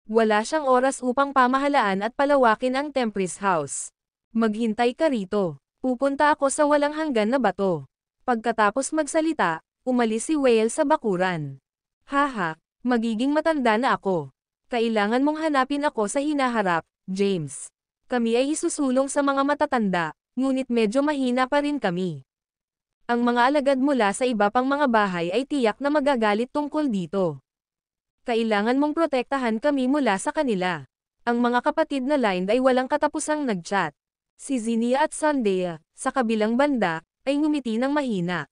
Wala siyang oras upang pamahalaan at palawakin ang Tempris House. Maghintay ka rito. Pupunta ako sa walang hanggan na bato. Pagkatapos magsalita, umalis si Whale sa bakuran. Haha, magiging matanda na ako. Kailangan mong hanapin ako sa hinaharap, James. Kami ay isusulong sa mga matatanda, ngunit medyo mahina pa rin kami. Ang mga alagad mula sa iba pang mga bahay ay tiyak na magagalit tungkol dito. Kailangan mong protektahan kami mula sa kanila. Ang mga kapatid na Lind ay walang katapusang nagchat. Si Zinnia at Sunday, sa kabilang banda, ay ngumiti ng mahina.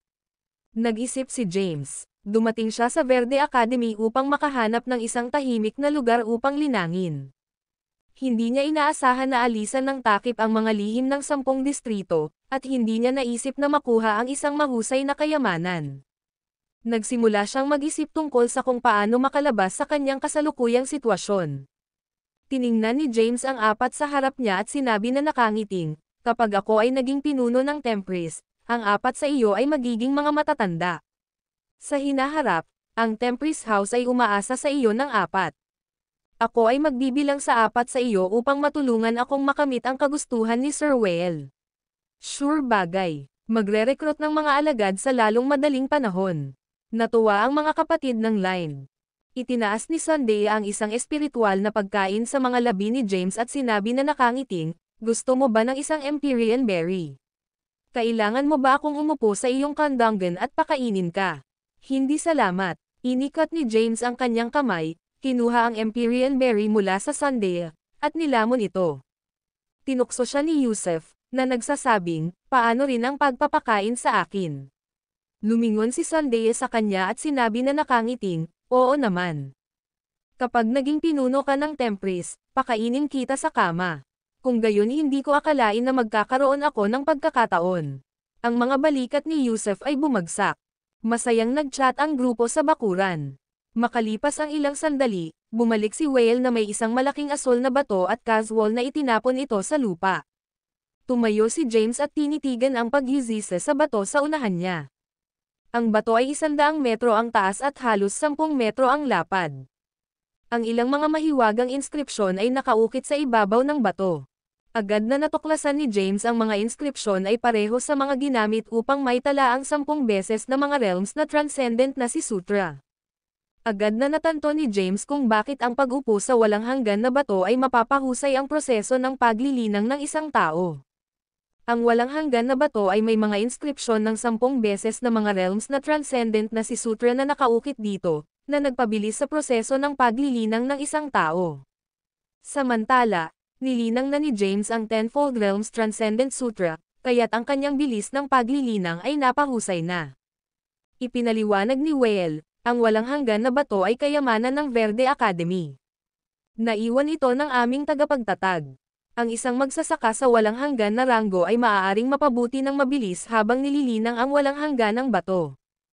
Nag-isip si James. Dumating siya sa Verde Academy upang makahanap ng isang tahimik na lugar upang linangin. Hindi niya inaasahan na alisan ng takip ang mga lihim ng 10 distrito, at hindi niya naisip na makuha ang isang mahusay na kayamanan. Nagsimula siyang mag-isip tungkol sa kung paano makalabas sa kanyang kasalukuyang sitwasyon. Tiningnan ni James ang 4 sa harap niya at sinabi na nakangiting, "Kapag ako ay naging pinuno ng Tempris, ang 4 sa iyo ay magiging mga matatanda. Sa hinaharap, ang Tempris House ay umaasa sa iyo ng 4. Ako ay magbibilang sa 4 sa iyo upang matulungan akong makamit ang kagustuhan ni Sir Whale." Sure bagay. Magre-recruit ng mga alagad sa lalong madaling panahon. Natuwa ang mga kapatid ng Line. Itinaas ni Sunday ang isang espiritual na pagkain sa mga labi ni James at sinabi na nakangiting, "Gusto mo ba ng isang Empyrean berry? Kailangan mo ba akong umupo sa iyong kandangan at pakainin ka?" "Hindi salamat." Inikat ni James ang kanyang kamay, kinuha ang Empyrean berry mula sa Sunday, at nilamon ito. Tinukso siya ni Yusef, na nagsasabing, "Paano rin ang pagpapakain sa akin?" Lumingon si Sunday sa kanya at sinabi na nakangiting, "Oo naman. Kapag naging pinuno ka ng Tempris, pakainin kita sa kama. Kung gayon hindi ko akalain na magkakaroon ako ng pagkakataon." Ang mga balikat ni Yusef ay bumagsak. Masayang nagchat ang grupo sa bakuran. Makalipas ang ilang sandali, bumalik si Whale na may isang malaking asol na bato at casual na itinapon ito sa lupa. Tumayo si James at tinitigan ang pagyuzise sa bato sa unahan niya. Ang bato ay 100 metro ang taas at halos 10 metro ang lapad. Ang ilang mga mahiwagang inskripsyon ay nakaukit sa ibabaw ng bato. Agad na natuklasan ni James ang mga inskripsyon ay pareho sa mga ginamit upang maitala ang 10 beses na mga realms na transcendent na si Sutra. Agad na natanto ni James kung bakit ang pag-upo sa walang hanggan na bato ay mapapahusay ang proseso ng paglilinang ng isang tao. Ang walang hanggan na bato ay may mga inskripsyon ng 10 beses na mga realms na transcendent na si Sutra na nakaukit dito, na nagpabilis sa proseso ng paglilinang ng isang tao. Samantala, nilinang na ni James ang Tenfold Realms Transcendent Sutra, kaya't ang kanyang bilis ng paglilinang ay napahusay na. Ipinaliwanag ni Whale, ang walang hanggan na bato ay kayamanan ng Verde Academy. Naiwan ito ng aming tagapagtatag. Ang isang magsasaka sa walang hanggan na ranggo ay maaaring mapabuti ng mabilis habang nililinang ang walang hanggan ng bato.